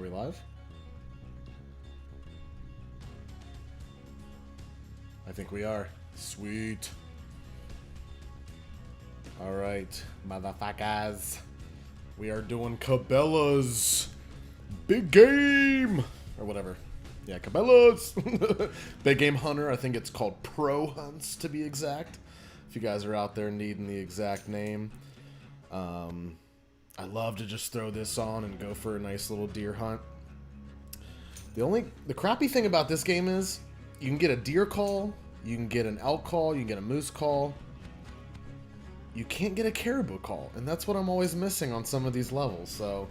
Are we live? I think we are. Sweet. Alright, motherfuckers. We are doing Cabela's big game! Or whatever. Yeah, Cabela's! Big Game Hunter. I think it's called Pro Hunts to be exact. If you guys are out there needing the exact name. I love to just throw this on and go for a nice little deer hunt. The crappy thing about this game is you can get a deer call, you can get an elk call, you can get a moose call. You can't get a caribou call, and that's what I'm always missing on some of these levels, so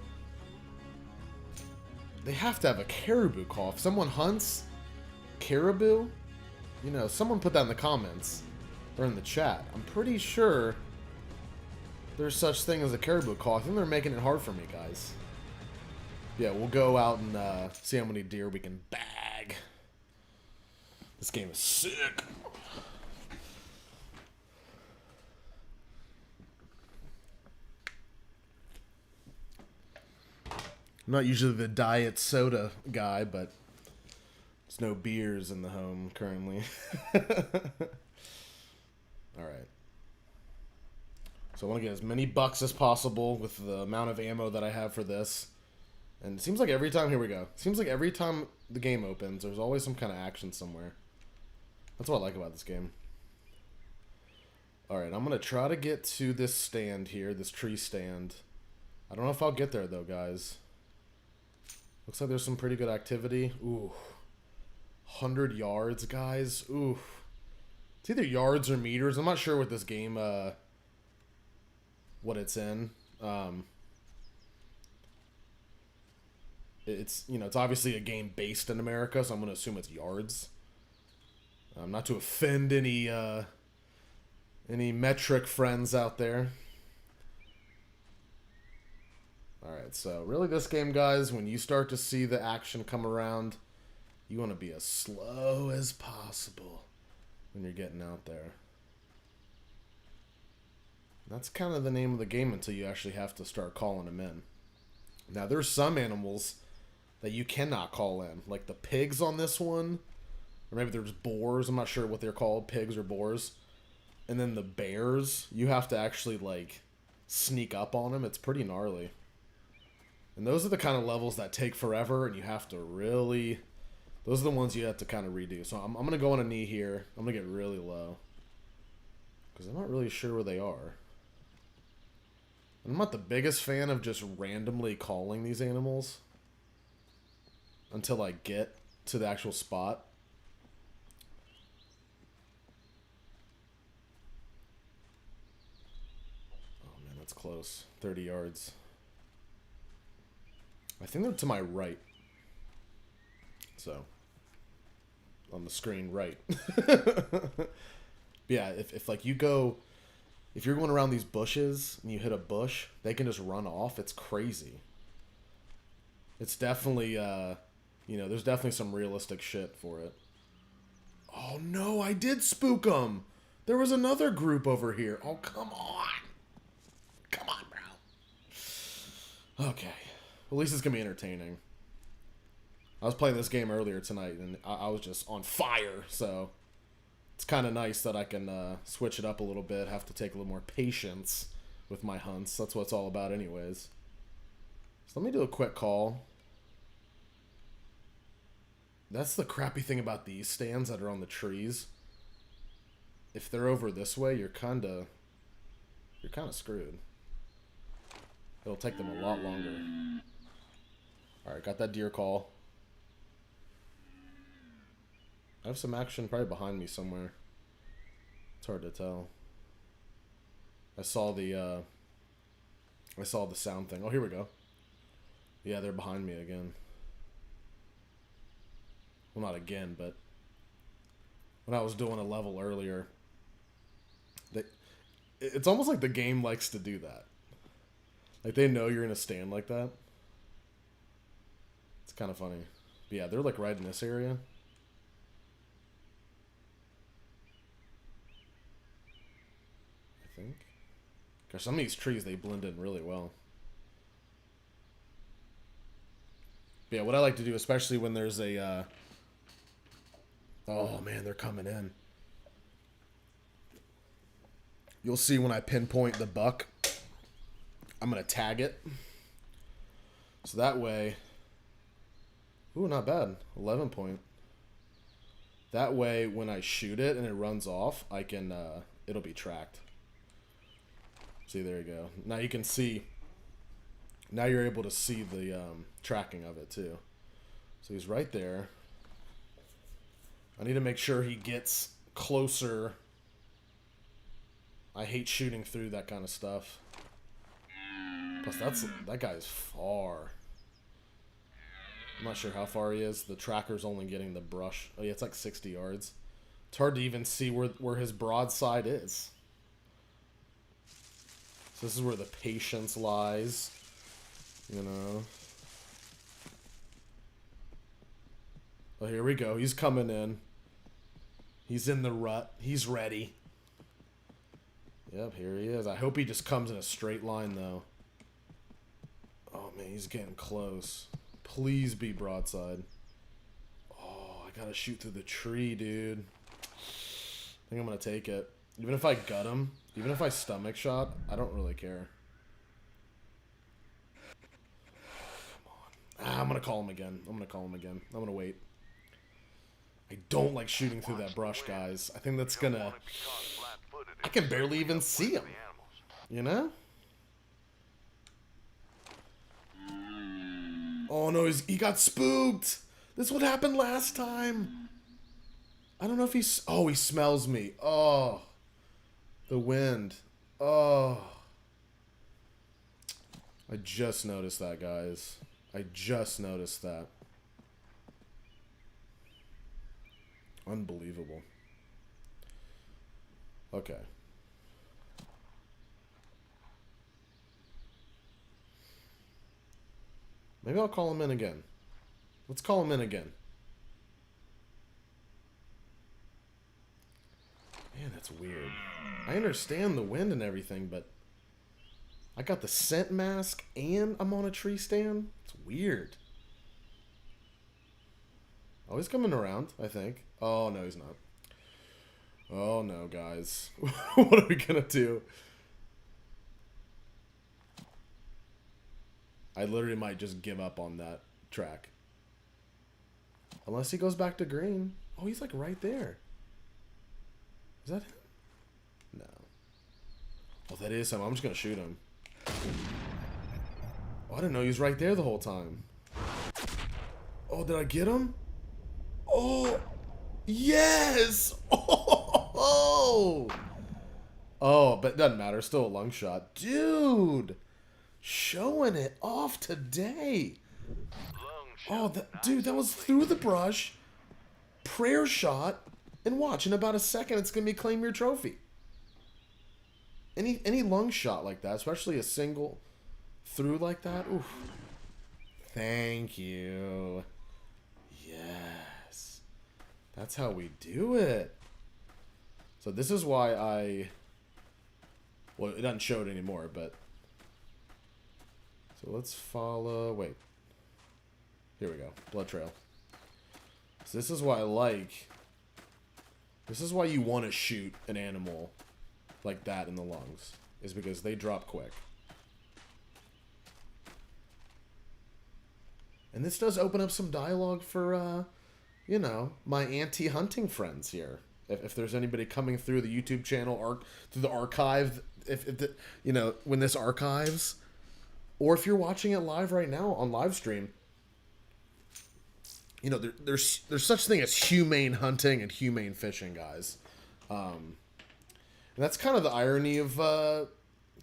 they have to have a caribou call. If someone hunts caribou, you know, someone put that in the comments or in the chat. I'm pretty sure there's such thing as a caribou call. I think they're making it hard for me, guys. Yeah, we'll go out and see how many deer we can bag. This game is sick. I'm not usually the diet soda guy, but there's no beers in the home currently. Alright. So I want to get as many bucks as possible with the amount of ammo that I have for this. And it seems like every time, here we go. It seems like every time the game opens, there's always some kind of action somewhere. That's what I like about this game. Alright, I'm going to try to get to this stand here, this tree stand. I don't know if I'll get there though, guys. Looks like there's some pretty good activity. Ooh. 100 yards, guys. Ooh. It's either yards or meters. I'm not sure what this game, what it's in. It's, you know, it's obviously a game based in America, so I'm going to assume it's yards. Not to offend any metric friends out there. Alright, so really this game, guys, when you start to see the action come around, you want to be as slow as possible when you're getting out there. That's kind of the name of the game until you actually have to start calling them in. Now, there's some animals that you cannot call in, like the pigs on this one, or maybe there's boars, I'm not sure what they're called, pigs or boars. And then the bears, you have to actually, like, sneak up on them. It's pretty gnarly. And those are the kind of levels that take forever, and you have to really... Those are the ones you have to kind of redo. So I'm going to go on a knee here. I'm going to get really low. Because I'm not really sure where they are. I'm not the biggest fan of just randomly calling these animals until I get to the actual spot. Oh man, that's close. 30 yards. I think they're to my right. So, on the screen right. Yeah, if like you go, if you're going around these bushes and you hit a bush, they can just run off. It's crazy. It's definitely, you know, there's definitely some realistic shit for it. Oh no, I did spook them. There was another group over here. Oh, come on. Come on, bro. Okay. At least it's going to be entertaining. I was playing this game earlier tonight, and I was just on fire, so it's kind of nice that I can switch it up a little bit, have to take a little more patience with my hunts. That's what it's all about anyways. So let me do a quick call. That's the crappy thing about these stands that are on the trees. If they're over this way, you're kind of screwed. It'll take them a lot longer. Alright, got that deer call. I have some action probably behind me somewhere. It's hard to tell. I saw the sound thing. Oh, here we go. Yeah, they're behind me again. Well, not again, but when I was doing a level earlier, it's almost like the game likes to do that. Like, they know you're in a stand like that. It's kind of funny. But yeah, they're like right in this area. I think. Gosh, some of these trees, they blend in really well. But yeah, what I like to do, especially when there's a... oh, man, they're coming in. You'll see when I pinpoint the buck, I'm going to tag it. So that way... ooh, not bad. 11 point. That way, when I shoot it and it runs off, I can... it'll be tracked. See, there you go. Now you can see... now you're able to see the tracking of it, too. So he's right there. I need to make sure he gets closer. I hate shooting through that kind of stuff. Plus, that guy's far. I'm not sure how far he is. The tracker's only getting the brush. Oh, yeah, it's like 60 yards. It's hard to even see where his broadside is. So this is where the patience lies. You know. Oh, here we go. He's coming in. He's in the rut. He's ready. Yep, here he is. I hope he just comes in a straight line, though. Oh, man, he's getting close. Please be broadside. Oh, I gotta shoot through the tree, dude. I think I'm gonna take it. Even if I gut him, even if I stomach shot, I don't really care. Come on. Ah, I'm gonna call him again. I'm gonna wait. I don't like shooting through that brush, guys. I think that's gonna... I can barely even see him. You know? Oh no, he got spooked. This is what happened last time. I don't know if he's... oh, he smells me. Oh. The wind. Oh. I just noticed that, guys. I just noticed that. Unbelievable. Okay. Maybe I'll call him in again. Let's call him in again. Man, that's weird. I understand the wind and everything, but I got the scent mask and I'm on a tree stand? It's weird. Oh, he's coming around, I think. Oh, no, he's not. Oh, no, guys. What are we gonna do? I literally might just give up on that track. Unless he goes back to green. Oh, he's like right there. Is that him? No. Oh, that is him. I'm just gonna shoot him. Oh, I didn't know he was right there the whole time. Oh, did I get him? Oh, yes! Oh, oh, but it doesn't matter. Still a lung shot. Dude! Showing it off today. Oh, dude, that was through the brush. Prayer shot. And watch, in about a second, it's going to be claim your trophy. Any lung shot like that, especially a single through like that. Oof. Thank you. Yes. That's how we do it. So this is why I... well, it doesn't show it anymore, but... so let's follow... wait. Here we go. Blood trail. So this is why I like... this is why you want to shoot an animal like that in the lungs. Is because they drop quick. And this does open up some dialogue for, you know, my anti-hunting friends here. If there's anybody coming through the YouTube channel or through the archive, if the, you know, when this archives, or if you're watching it live right now on live stream, you know, there's such thing as humane hunting and humane fishing, guys. And that's kind of the irony of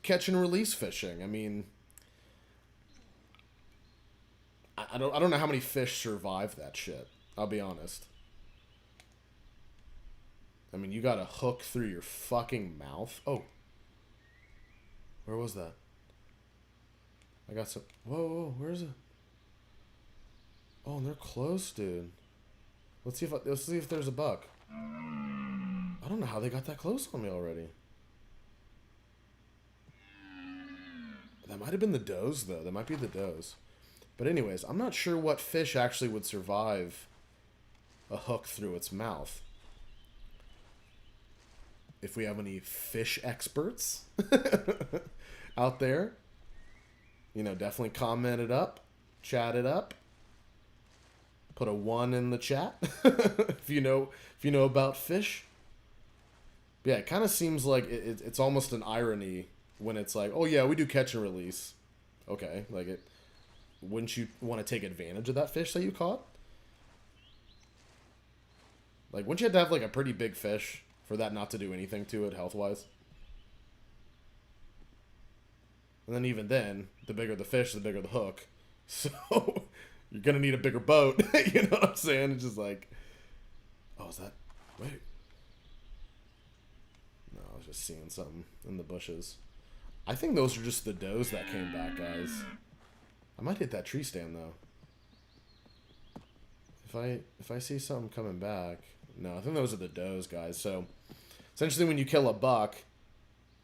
catch and release fishing. I mean, I don't know how many fish survive that shit. I'll be honest. I mean, you got a hook through your fucking mouth. Oh. Where was that? I got some... whoa, where is it? Oh, and they're close, dude. Let's see if there's a buck. I don't know how they got that close on me already. That might have been the does, though. That might be the does. But anyways, I'm not sure what fish actually would survive a hook through its mouth. If we have any fish experts out there, you know, definitely comment it up, chat it up, put a 1 in the chat if you know about fish. But yeah, it kind of seems like it's almost an irony when it's like, oh yeah, we do catch and release. Okay, like it. Wouldn't you want to take advantage of that fish that you caught? Like, wouldn't you have to have like a pretty big fish for that not to do anything to it health-wise? And then even then, the bigger the fish, the bigger the hook. So you're gonna need a bigger boat. You know what I'm saying? It's just like, oh, is that? Wait. No, I was just seeing something in the bushes. I think those are just the does that came back, guys. I might hit that tree stand though. If I see something coming back, no, I think those are the does, guys. So essentially, when you kill a buck,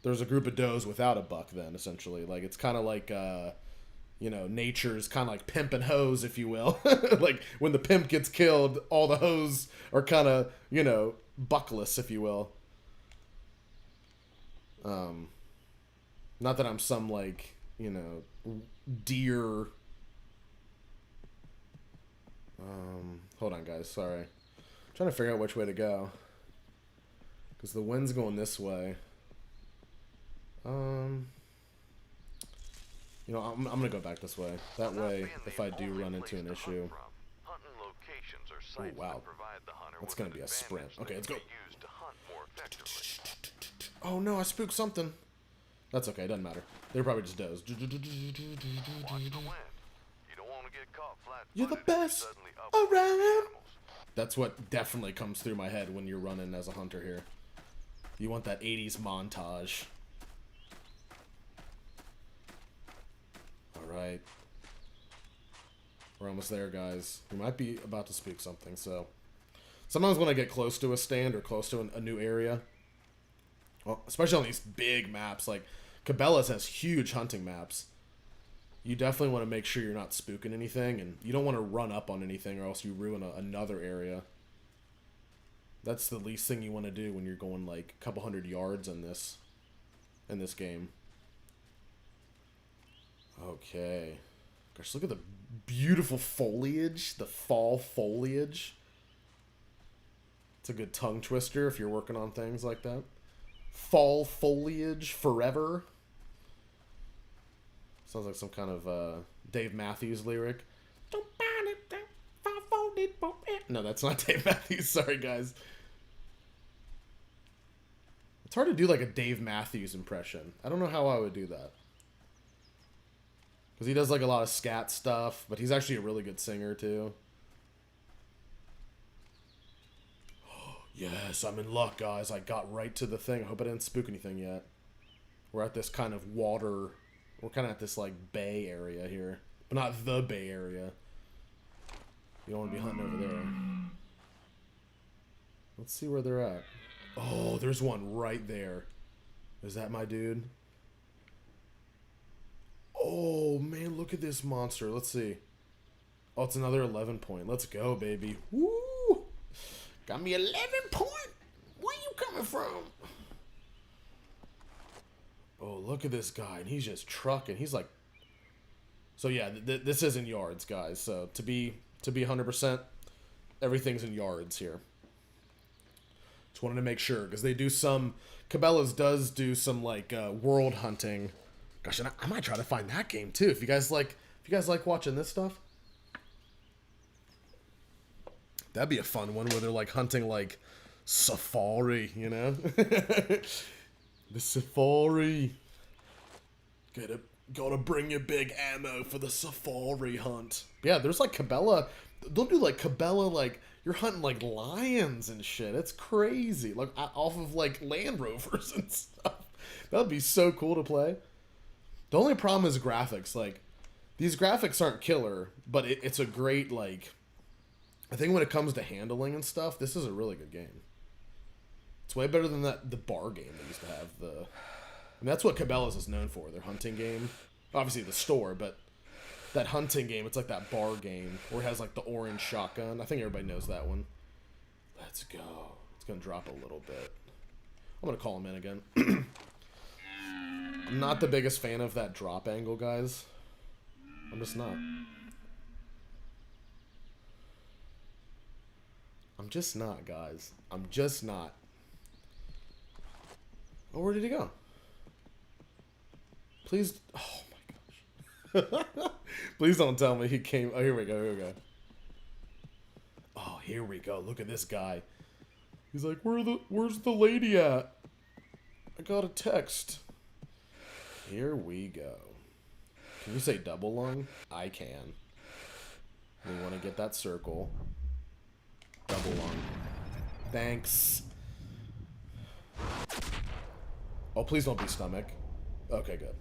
there's a group of does without a buck. Then essentially, like it's kind of like you know, nature's kind of like pimp and hoes, if you will. Like when the pimp gets killed, all the hoes are kind of, you know, buckless, if you will. Not that I'm some like, you know, deer. Hold on, guys. Sorry. I'm trying to figure out which way to go. Because the wind's going this way. You know, I'm going to go back this way. That way, if I do run into an issue. Oh, wow. That's going to be a sprint. Okay, let's go. Oh, no, I spooked something. That's okay, doesn't matter. They're probably just does. You're the best around. That's what definitely comes through my head when you're running as a hunter here. You want that 80s montage. Alright. We're almost there, guys. We might be about to spook something, so. Sometimes when I get close to a stand or close to a new area, well, especially on these big maps, like Cabelas has huge hunting maps. You definitely want to make sure you're not spooking anything, and you don't want to run up on anything or else you ruin another area. That's the least thing you want to do when you're going like a couple hundred yards in this game. Okay. Gosh, look at the beautiful foliage, the fall foliage. It's a good tongue twister if you're working on things like that. Fall foliage forever. Sounds like some kind of Dave Matthews lyric. No, that's not Dave Matthews. Sorry, guys. It's hard to do like a Dave Matthews impression. I don't know how I would do that. Because he does like a lot of scat stuff, but he's actually a really good singer too. Yes, I'm in luck, guys. I got right to the thing. I hope I didn't spook anything yet. We're at this kind of water. We're kind of at this, like, bay area here. But not the bay area. You don't want to be hunting over there. Let's see where they're at. Oh, there's one right there. Is that my dude? Oh, man, look at this monster. Let's see. Oh, it's another 11 point. Let's go, baby. Woo! Got me 11 point. Where you coming from? Oh, look at this guy. And he's just trucking. He's like... So, yeah, this is in yards, guys. So, to be 100%, everything's in yards here. Just wanted to make sure. Because they do some... Cabela's does do some, like, world hunting. Gosh, and I might try to find that game, too. If you guys like watching this stuff. That'd be a fun one where they're, like, hunting, like, safari, you know? The safari. Gotta bring your big ammo for the safari hunt. Yeah, there's like Cabela. They'll do like Cabela, like you're hunting like lions and shit. It's crazy. Like off of like Land Rovers and stuff. That'd be so cool to play. The only problem is graphics. Like these graphics aren't killer, but it's a great like. I think when it comes to handling and stuff, this is a really good game. It's way better than the bar game they used to have. And that's what Cabela's is known for, their hunting game. Obviously the store, but that hunting game. It's like that bar game where it has like the orange shotgun. I think everybody knows that one. Let's go. It's gonna drop a little bit. I'm gonna call him in again. I'm not the biggest fan of that drop angle, guys. I'm just not. I'm just not, guys. I'm just not. Oh, where did he go? Please. Oh my gosh. Please don't tell me he came. Oh, here we go. Here we go. Oh, here we go. Look at this guy. He's like, where's the lady at? I got a text. Here we go. Can you say double lung? I can. We want to get that circle. Double lung. Thanks. Oh, please don't be stomach. Okay, good.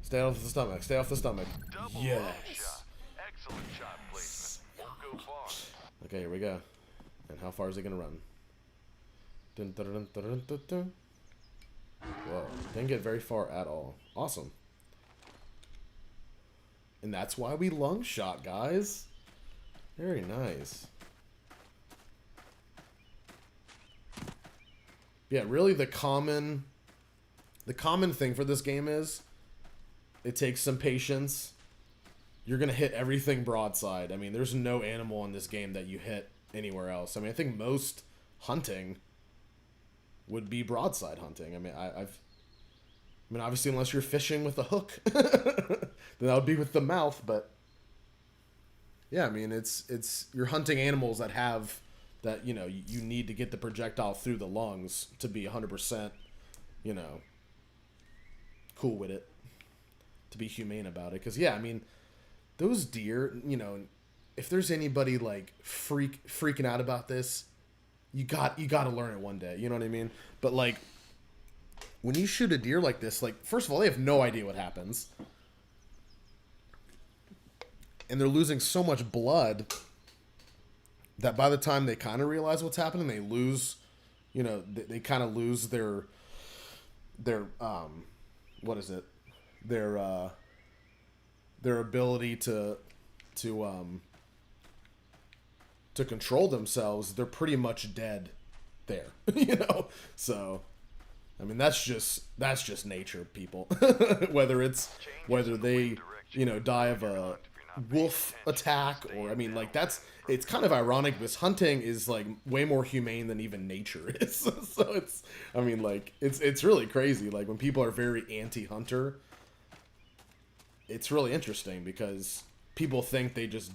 Stay off the stomach. Stay off the stomach. Yes. Excellent shot placement. Won't go far. Okay, here we go. And how far is he gonna run? Dun, dun, dun, dun, dun, dun, dun. Whoa. Didn't get very far at all. Awesome. And that's why we lung shot, guys. Very nice. Yeah, really the common thing for this game is it takes some patience. You're going to hit everything broadside. I mean, there's no animal in this game that you hit anywhere else. I mean, I think most hunting would be broadside hunting. I mean, I mean, obviously, unless you're fishing with a hook, then that would be with the mouth. But yeah, I mean, it's you're hunting animals that have that, you know, you need to get the projectile through the lungs to be 100%, you know, cool with it, to be humane about it. Because yeah, I mean, those deer, you know, if there's anybody like freaking out about this, you got to learn it one day. You know what I mean? But like, when you shoot a deer like this, like, first of all, they have no idea what happens, and they're losing so much blood that by the time they kind of realize what's happening, they lose, you know, they kind of lose their what is it? Their ability to control themselves. They're pretty much dead there, you know? So, I mean, that's just nature, people. whether they, you know, die of a wolf attack, or, I mean, like, it's kind of ironic because hunting is like way more humane than even nature is. So it's, I mean, like, it's really crazy. Like, when people are very anti-hunter, it's really interesting because people think they just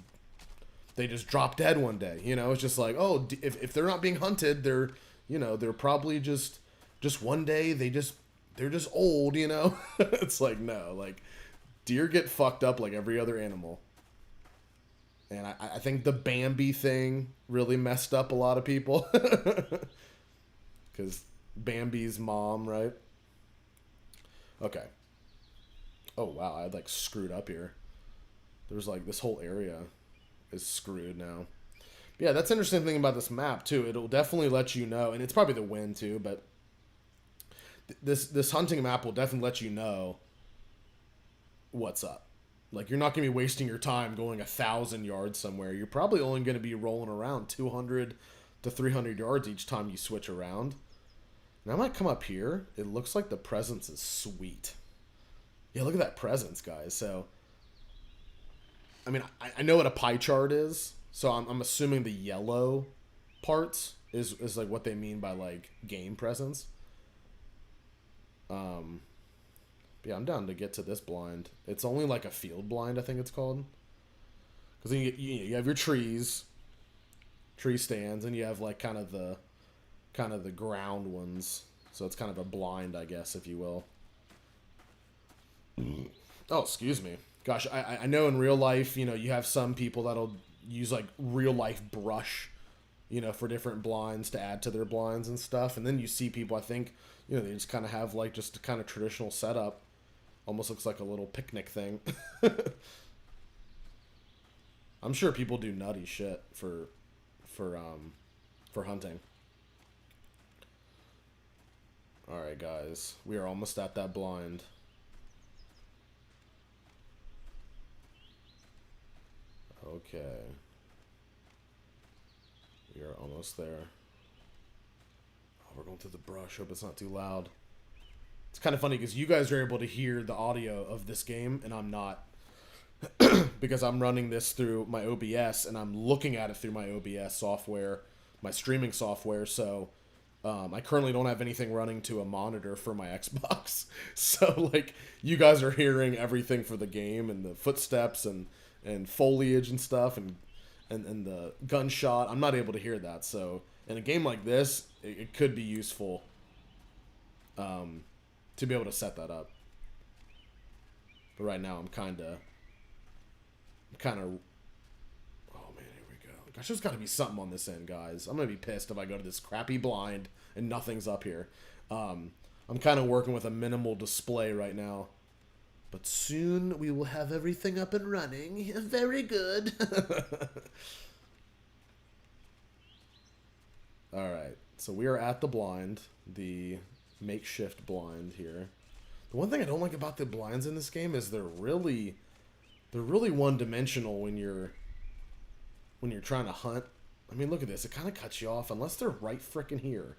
drop dead one day. You know, it's just like, oh, if they're not being hunted, they're, you know, they're probably just one day they're just old, you know. It's like, no, like, deer get fucked up like every other animal. And I think the Bambi thing really messed up a lot of people. Because Bambi's mom, right? Okay. Oh, wow, I like screwed up here. There's like this whole area is screwed now. But yeah, that's the interesting thing about this map too. It'll definitely let you know, and it's probably the wind too, but this hunting map will definitely let you know what's up. Like, you're not going to be wasting your time going 1,000 yards somewhere. You're probably only going to be rolling around 200 to 300 yards each time you switch around. And I might come up here. It looks like the presence is sweet. Yeah, look at that presence, guys. So, I mean, I know what a pie chart is, so I'm assuming the yellow parts is like what they mean by like game presence. Yeah, I'm down to get to this blind. It's only like a field blind, I think it's called. Because then you have your trees, tree stands, and you have like kind of the ground ones. So it's kind of a blind, I guess, if you will. Oh, excuse me. Gosh, I know in real life, you know, you have some people that'll use like real life brush, you know, for different blinds to add to their blinds and stuff. And then you see people, I think, you know, they just kind of have like just a kind of traditional setup. Almost looks like a little picnic thing. I'm sure people do nutty shit for hunting. All right, guys, we are almost at that blind. Okay. We are almost there. Oh, we're going through the brush. Hope it's not too loud. It's kind of funny because you guys are able to hear the audio of this game, and I'm not. Because I'm running this through my OBS, and I'm looking at it through my OBS software, my streaming software, so I currently don't have anything running to a monitor for my Xbox. So, like, you guys are hearing everything for the game, and the footsteps, and foliage and stuff, and the gunshot. I'm not able to hear that, so in a game like this, it could be useful to be able to set that up. But right now, I'm kind of... Oh man, here we go. Gosh, there's got to be something on this end, guys. I'm gonna be pissed if I go to this crappy blind and nothing's up here. I'm kind of working with a minimal display right now, but soon we will have everything up and running. Very good. All right, so we are at the blind, the makeshift blind here. The one thing I don't like about the blinds in this game is they're really one-dimensional when you're trying to hunt. I mean, look at this. It kind of cuts you off unless they're right frickin' here.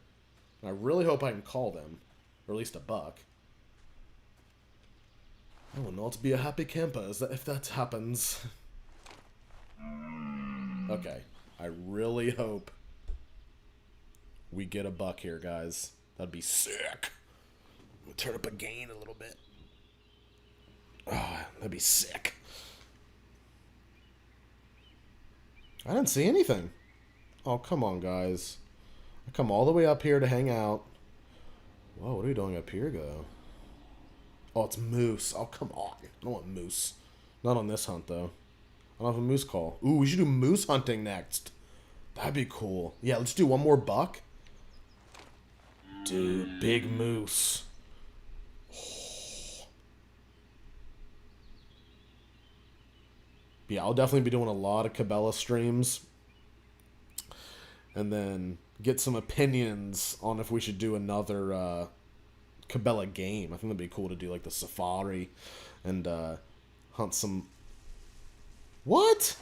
And I really hope I can call them, or at least a buck. I will not be a happy camper if that happens. Okay, I really hope we get a buck here, guys. That'd be sick. I'm gonna turn up a gain a little bit. Oh, that'd be sick. I didn't see anything. Oh, come on, guys. I come all the way up here to hang out. Whoa, what are we doing up here, though? Oh, it's moose. Oh, come on. I don't want moose. Not on this hunt, though. I don't have a moose call. Ooh, we should do moose hunting next. That'd be cool. Yeah, let's do one more buck. Dude, big moose. Yeah, I'll definitely be doing a lot of Cabela streams. And then get some opinions on if we should do another Cabela game. I think that'd be cool to do like the safari and hunt some... What?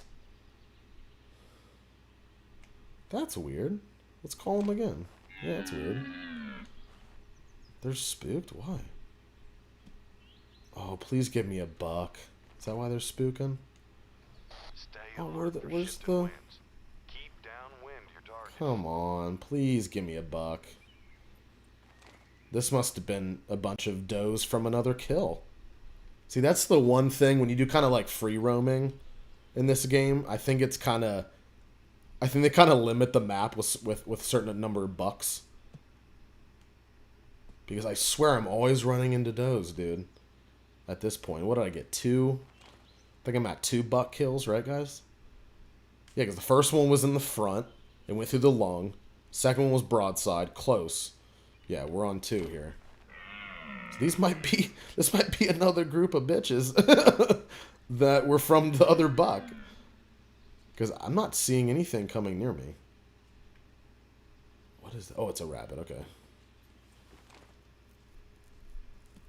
That's weird. Let's call him again. Yeah, that's weird. They're spooked? Why? Oh, please give me a buck. Is that why they're spooking? Oh, where's the... Keep downwind your target. Come on, please give me a buck. This must have been a bunch of does from another kill. See, that's the one thing when you do kind of like free roaming in this game. I think it's kind of... I think they kind of limit the map with certain number of bucks. Because I swear I'm always running into does, dude. At this point. What did I get? 2? I think I'm at 2 buck kills, right, guys? Yeah, because the first one was in the front. It went through the lung. Second one was broadside. Close. Yeah, we're on 2 here. So this might be another group of bitches that were from the other buck. Because I'm not seeing anything coming near me. What is that? Oh, it's a rabbit. Okay.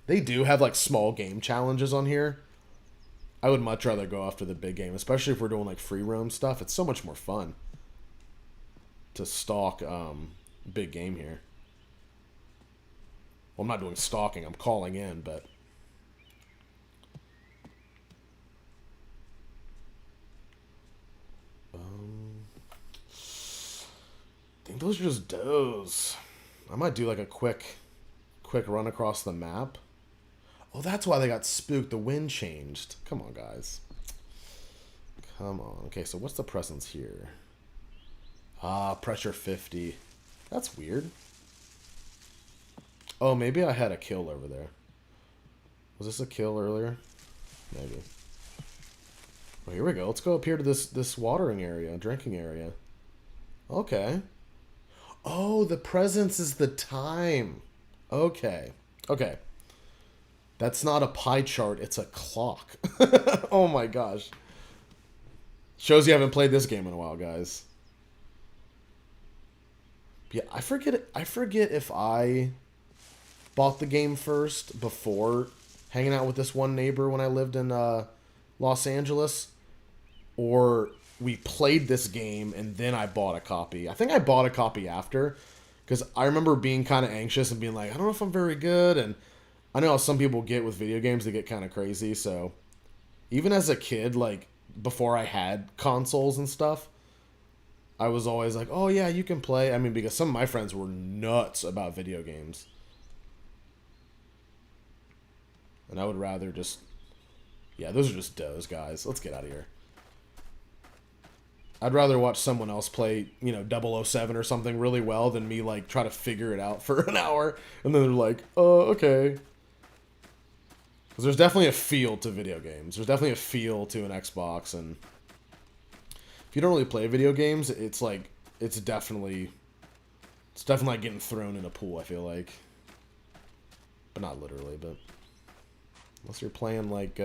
They do have, like, small game challenges on here. I would much rather go after the big game, especially if we're doing, like, free roam stuff. It's so much more fun to stalk big game here. Well, I'm not doing stalking. I'm calling in, but... I think those are just does. I might do, like, a quick run across the map. Oh, that's why they got spooked. The wind changed. Come on, guys. Come on. Okay, so what's the presence here? Ah, pressure 50. That's weird. Oh, maybe I had a kill over there. Was this a kill earlier? Maybe. Oh, here we go. Let's go up here to this watering area, drinking area. Okay. Oh, the presence is the time. Okay. Okay. That's not a pie chart, it's a clock. Oh my gosh. Shows you haven't played this game in a while, guys. Yeah, I forget if I bought the game first before hanging out with this one neighbor when I lived in Los Angeles. or we played this game and then I bought a copy. I think I bought a copy after, because I remember being kind of anxious and being like, I don't know if I'm very good. And I know how some people get with video games, they get kind of crazy. So even as a kid, like before I had consoles and stuff, I was always like, oh yeah, you can play. I mean, because some of my friends were nuts about video games. And I would rather just... Yeah, those are just does, guys. Let's get out of here. I'd rather watch someone else play, you know, 007 or something really well than me, like, try to figure it out for an hour. And then they're like, oh, okay. Because there's definitely a feel to video games. There's definitely a feel to an Xbox. And if you don't really play video games, it's like, it's definitely like getting thrown in a pool, I feel like. But not literally, but... Unless you're playing, like,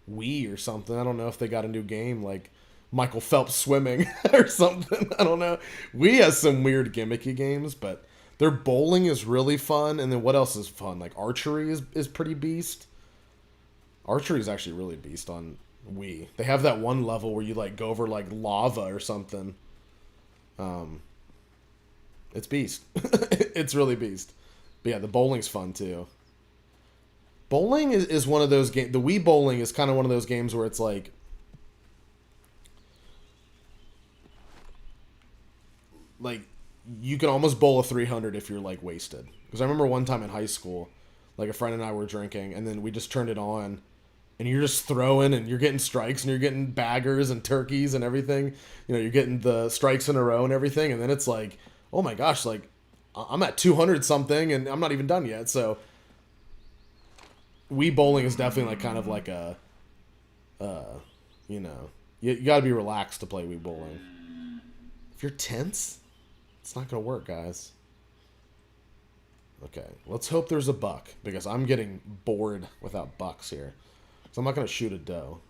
Wii or something. I don't know if they got a new game, like Michael Phelps swimming or something. I don't know. Wii has some weird gimmicky games, but their bowling is really fun. And then what else is fun? Like, archery is pretty beast. Archery is actually really beast on Wii. They have that one level where you, like, go over, like, lava or something. It's beast. It's really beast. But yeah, the bowling's fun, too. Bowling is one of those games... The Wii bowling is kind of one of those games where it's like... Like, you can almost bowl a 300 if you're, like, wasted. Because I remember one time in high school, like, a friend and I were drinking, and then we just turned it on, and you're just throwing, and you're getting strikes, and you're getting baggers and turkeys and everything. You know, you're getting the strikes in a row and everything, and then it's like, oh my gosh, like, I'm at 200-something, and I'm not even done yet, so... Wii bowling is definitely like kind of like a, you know, you got to be relaxed to play Wii bowling. If you're tense, it's not going to work, guys. Okay, let's hope there's a buck, because I'm getting bored without bucks here. So I'm not going to shoot a doe.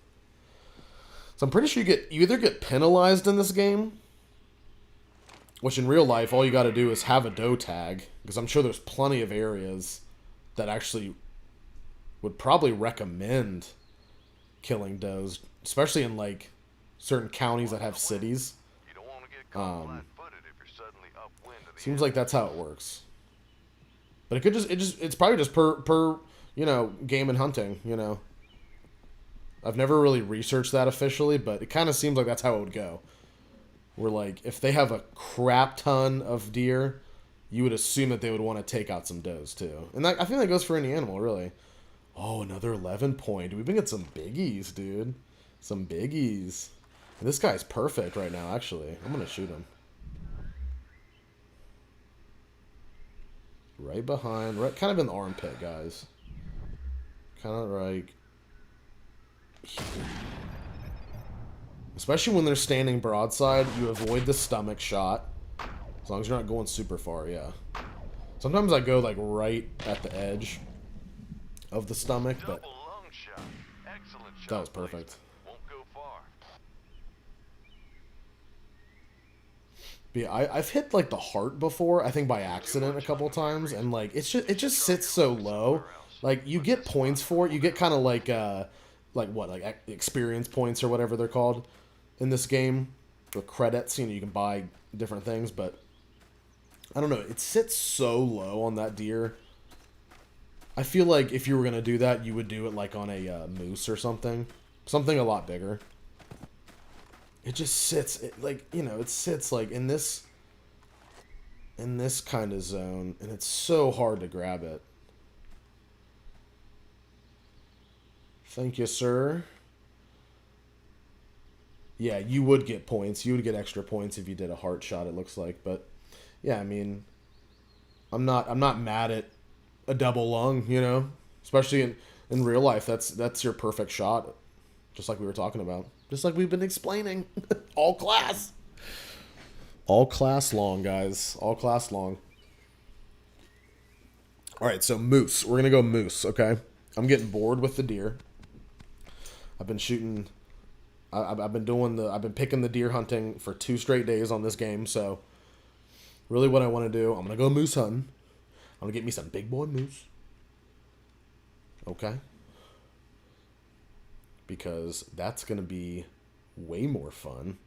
So I'm pretty sure you either get penalized in this game, which in real life, all you got to do is have a doe tag, because I'm sure there's plenty of areas that actually would probably recommend killing does, especially in like certain counties that have cities. You don't want to get caught flat-footed if you're suddenly upwind of the Seems like that's how it works. But it could it's probably just per you know, game and hunting, you know. I've never really researched that officially, but it kind of seems like that's how it would go. Where like if they have a crap ton of deer, you would assume that they would want to take out some does too. And that, I think that goes for any animal, really. Oh, another 11 point. We've been getting some biggies, dude. Some biggies. And this guy's perfect right now, actually. I'm going to shoot him. Right behind. Right, kind of in the armpit, guys. Kind of like... here. Especially when they're standing broadside, you avoid the stomach shot. As long as you're not going super far, yeah. Sometimes I go, like, right at the edge of the stomach, but that was perfect. won't go far. But yeah, I've hit like the heart before, I think by accident a couple times, and like it just sits so low. Like you get points for it, you get kind of like what, like experience points or whatever they're called in this game, or credits. You know, you can buy different things, but I don't know. It sits so low on that deer. I feel like if you were going to do that, you would do it like on a moose or something. Something a lot bigger. It just sits, like, you know, it sits like in this kind of zone, and it's so hard to grab it. Thank you, sir. Yeah, you would get points. You would get extra points if you did a heart shot, it looks like. But, yeah, I mean, I'm not mad at a double lung, you know, especially in real life. That's your perfect shot, just like we were talking about, just like we've been explaining. All class long, guys, all class long. All right, so moose, we're gonna go moose. Okay, I'm getting bored with the deer. I've been shooting, I've been picking the deer hunting for 2 straight days on this game. So really what I want to do, I'm gonna go moose hunting. I'm going to get me some big boy moose. Okay. Because that's going to be way more fun.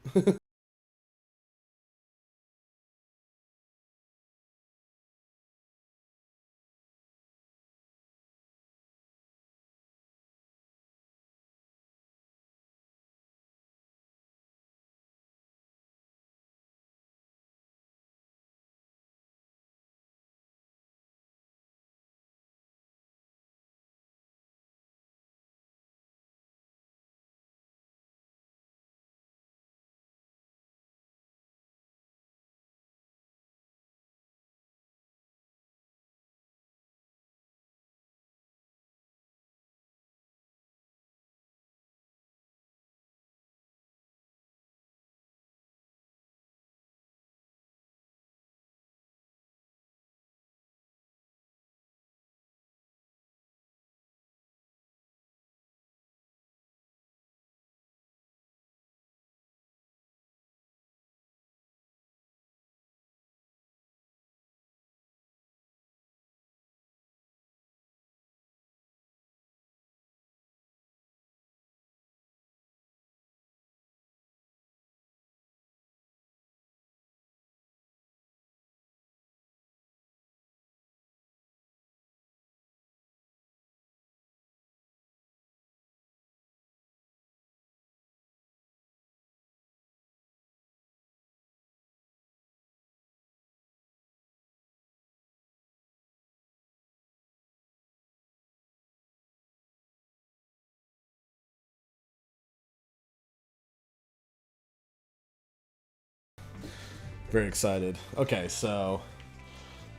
Very excited. Okay, so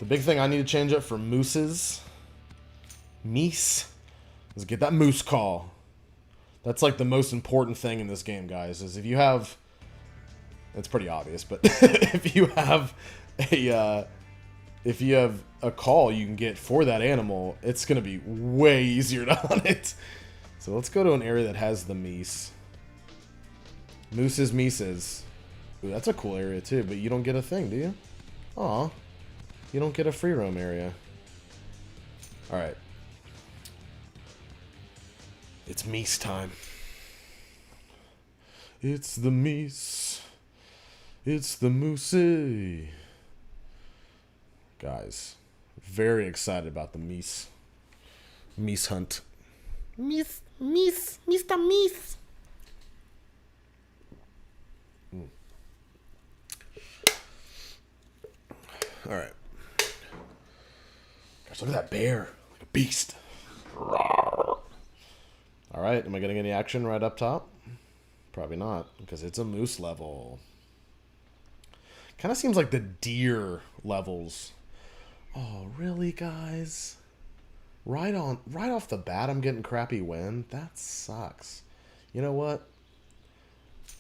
the big thing I need to change up for mooses, meese, is get that moose call. That's like the most important thing in this game, guys. Is if you have, it's pretty obvious, but if you have a call you can get for that animal, it's gonna be way easier to hunt it. So let's go to an area that has the meese. Mooses, meeses. Ooh, that's a cool area too, but you don't get a thing, do you? Aw. You don't get a free roam area. Alright. It's meese time. It's the meese. It's the moosey. Guys, very excited about the meese. Meese hunt. Meese, Mr. Meese. Alright. Gosh, look at that bear. Like a beast. Alright, am I getting any action right up top? Probably not, because it's a moose level. Kind of seems like the deer levels. Oh, really, guys? Right off the bat, I'm getting crappy wind? That sucks. You know what?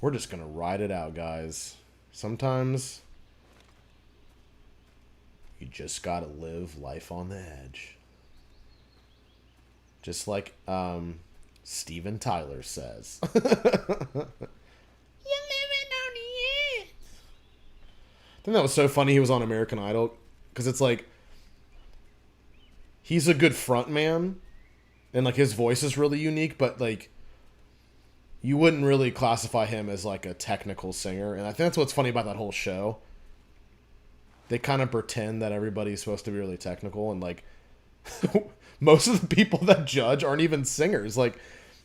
We're just going to ride it out, guys. Sometimes you just got to live life on the edge. Just like Steven Tyler says. You're living on the edge. I think that was so funny he was on American Idol, because it's like, he's a good front man, and like his voice is really unique, but like you wouldn't really classify him as like a technical singer. And I think that's what's funny about that whole show. They kind of pretend that everybody's supposed to be really technical, and like most of the people that judge aren't even singers. Like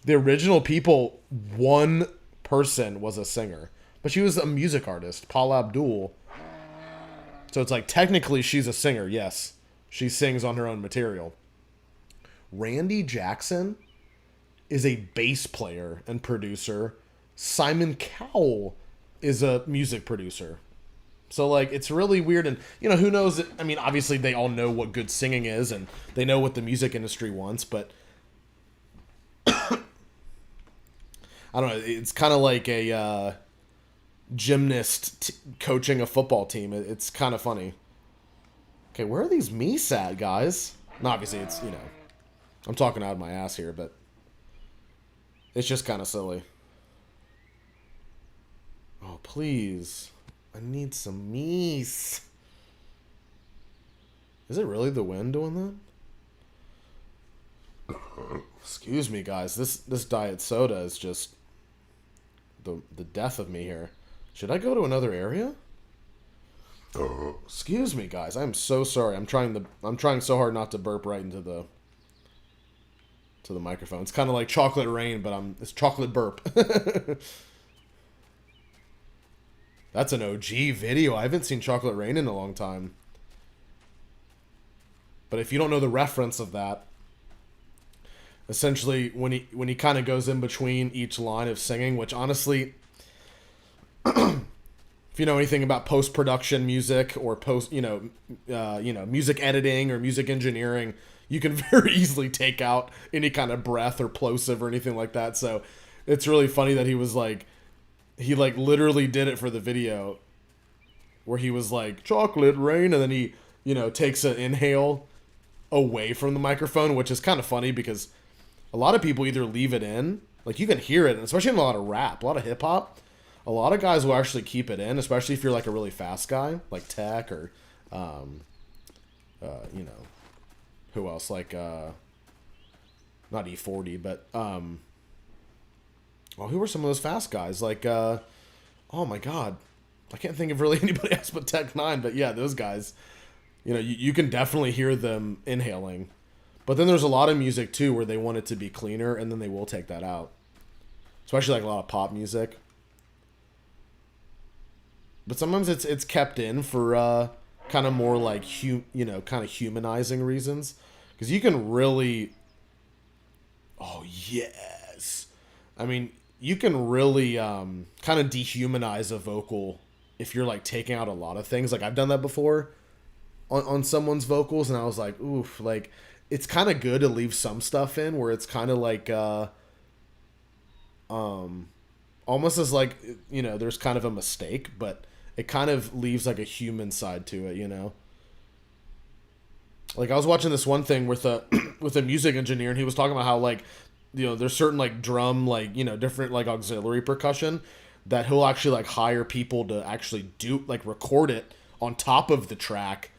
the original people, one person was a singer, but she was a music artist, Paula Abdul. So it's like technically she's a singer, yes. She sings on her own material. Randy Jackson is a bass player and producer. Simon Cowell is a music producer. So, like, it's really weird. And, you know, who knows? I mean, obviously they all know what good singing is, and they know what the music industry wants, but I don't know. It's kind of like a gymnast coaching a football team. It's kind of funny. Okay, where are these meese at, guys? And obviously, it's, you know, I'm talking out of my ass here, but it's just kind of silly. Oh, please. I need some meese. Is it really the wind doing that? Excuse me, guys. This diet soda is just the death of me here. Should I go to another area? Excuse me, guys. I'm so sorry. I'm trying so hard not to burp right into the microphone. It's kind of like chocolate rain, but it's chocolate burp. That's an OG video. I haven't seen chocolate rain in a long time. But if you don't know the reference of that, essentially when he kind of goes in between each line of singing, which honestly, if you know anything about post-production music or music editing or music engineering, you can very easily take out any kind of breath or plosive or anything like that. So it's really funny that he literally did it for the video where he was like, chocolate rain, and then he, takes an inhale away from the microphone, which is kind of funny because a lot of people either leave it in, like you can hear it, especially in a lot of rap, a lot of hip hop. A lot of guys will actually keep it in, especially if you're like a really fast guy, like Tech or, who else? Like, not E40, but, who were some of those fast guys? Like, oh my God, I can't think of really anybody else but Tech 9, but yeah, those guys, you can definitely hear them inhaling. But then there's a lot of music too where they want it to be cleaner, and then they will take that out. Especially like a lot of pop music. But sometimes it's kept in for kind of more like kind of humanizing reasons, because you can really, oh yes, I mean you can really kind of dehumanize a vocal if you're like taking out a lot of things. Like I've done that before on someone's vocals, and I was like, oof, like it's kind of good to leave some stuff in where it's kind of like almost as like there's kind of a mistake, but it kind of leaves like a human side to it, Like I was watching this one thing with a with a music engineer, and he was talking about how like there's certain like drum, like different like auxiliary percussion that he'll actually like hire people to actually do, like record it on top of the track,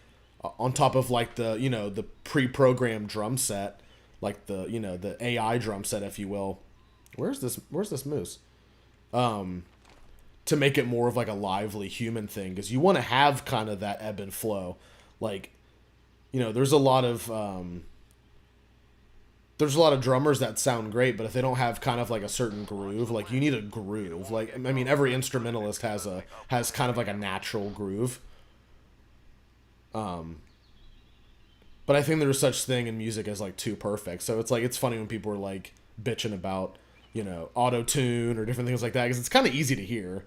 on top of like the the pre-programmed drum set, like the the AI drum set, if you will. Where's this moose? To make it more of like a lively human thing, because you want to have kind of that ebb and flow. Like, there's a lot of drummers that sound great, but if they don't have kind of like a certain groove, like you need a groove. Like, I mean, every instrumentalist has kind of like a natural groove. But I think there's such thing in music as like too perfect. So it's like, it's funny when people are like bitching about, auto-tune or different things like that, because it's kind of easy to hear.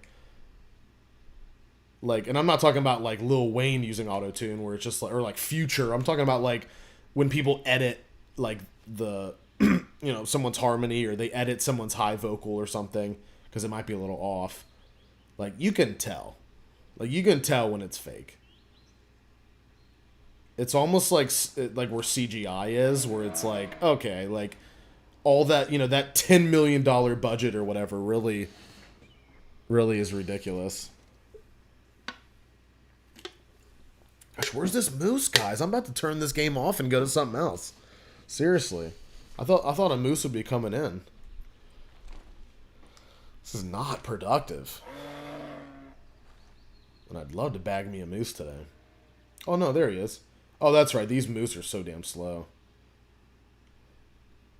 Like, and I'm not talking about like Lil Wayne using auto-tune where it's just like, or like Future. I'm talking about like when people edit like the, someone's harmony, or they edit someone's high vocal or something because it might be a little off. Like you can tell when it's fake. It's almost like where CGI is, where it's like, okay, like all that, that $10 million budget or whatever really is ridiculous. Gosh, where's this moose, guys? I'm about to turn this game off and go to something else. Seriously. I thought a moose would be coming in. This is not productive. And I'd love to bag me a moose today. Oh no, there he is. Oh, that's right. These moose are so damn slow.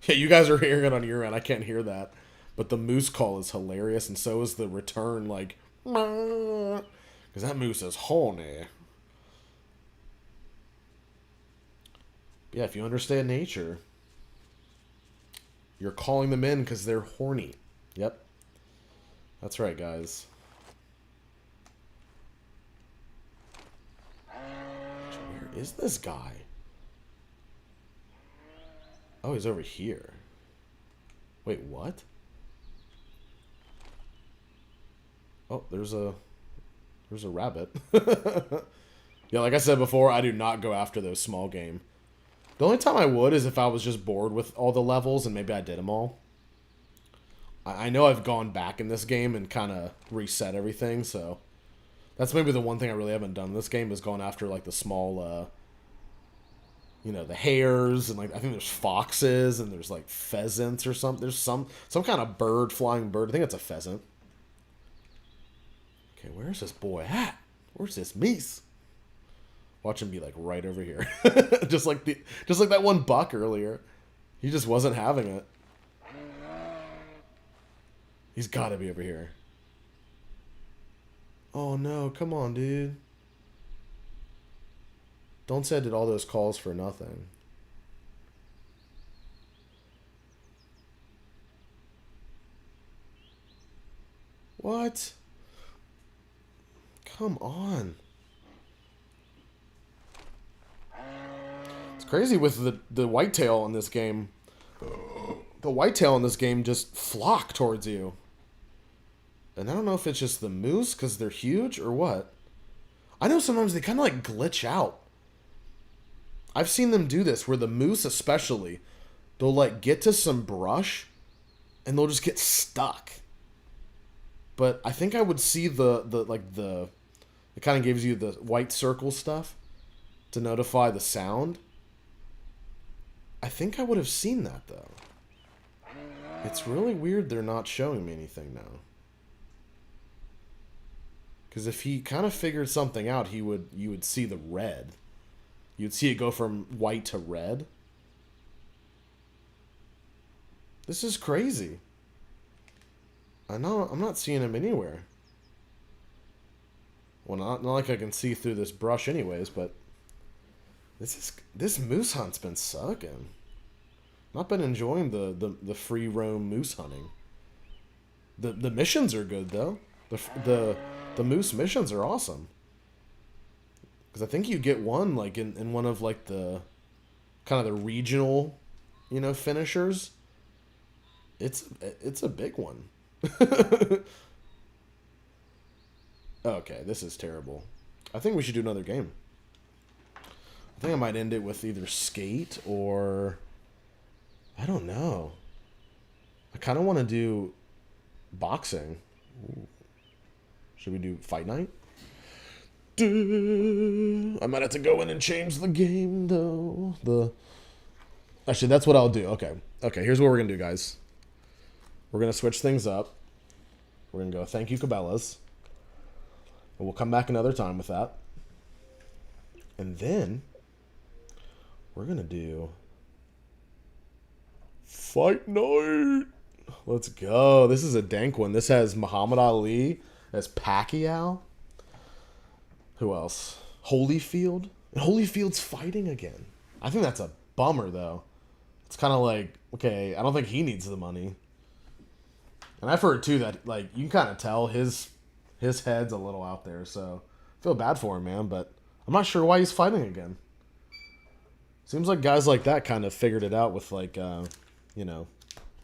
Yeah, you guys are hearing it on your end. I can't hear that. But the moose call is hilarious, and so is the return, like, because that moose is horny. Yeah, if you understand nature, you're calling them in because they're horny. Yep. That's right, guys. Where is this guy? Oh, he's over here. Wait, what? Oh, there's a rabbit. Yeah, like I said before, I do not go after those small game. The only time I would is if I was just bored with all the levels and maybe I did them all. I know I've gone back in this game and kind of reset everything, so that's maybe the one thing I really haven't done in this game, is gone after like the small, the hares, and like I think there's foxes and there's like pheasants or something. There's some kind of bird, flying bird. I think it's a pheasant. Okay, where's this boy at? Where's this Meese? Watch him be like right over here. just like that one buck earlier. He just wasn't having it. He's gotta be over here. Oh no, come on, dude. Don't say I did all those calls for nothing. What? Come on. It's crazy with the whitetail in this game. The whitetail in this game just flock towards you. And I don't know if it's just the moose because they're huge or what. I know sometimes they kind of like glitch out. I've seen them do this where the moose especially, they'll like get to some brush and they'll just get stuck. But I think I would see it kind of gives you the white circle stuff to notify the sound. I think I would have seen that though. It's really weird they're not showing me anything now. Because if he kind of figured something out, you would see the red. You'd see it go from white to red. This is crazy. I know I'm not seeing him anywhere. Well, not like I can see through this brush anyways, but this moose hunt's been sucking. Not been enjoying the free roam moose hunting. The missions are good though. The moose missions are awesome. Because I think you get one like in one of like the kind of the regional, finishers. It's a big one. Okay, this is terrible. I think we should do another game. I think I might end it with either skate or I don't know. I kind of want to do boxing. Ooh. Should we do fight night? I might have to go in and change the game though. Actually, that's what I'll do. Okay, here's what we're gonna do, guys. We're going to switch things up. We're going to go, thank you, Cabela's. And we'll come back another time with that. And then we're going to do Fight Night. Let's go. This is a dank one. This has Muhammad Ali as Pacquiao. Who else? Holyfield. And Holyfield's fighting again. I think that's a bummer, though. It's kind of like, okay, I don't think he needs the money. And I've heard, too, that, like, you can kind of tell his head's a little out there, so I feel bad for him, man, but I'm not sure why he's fighting again. Seems like guys like that kind of figured it out with, like,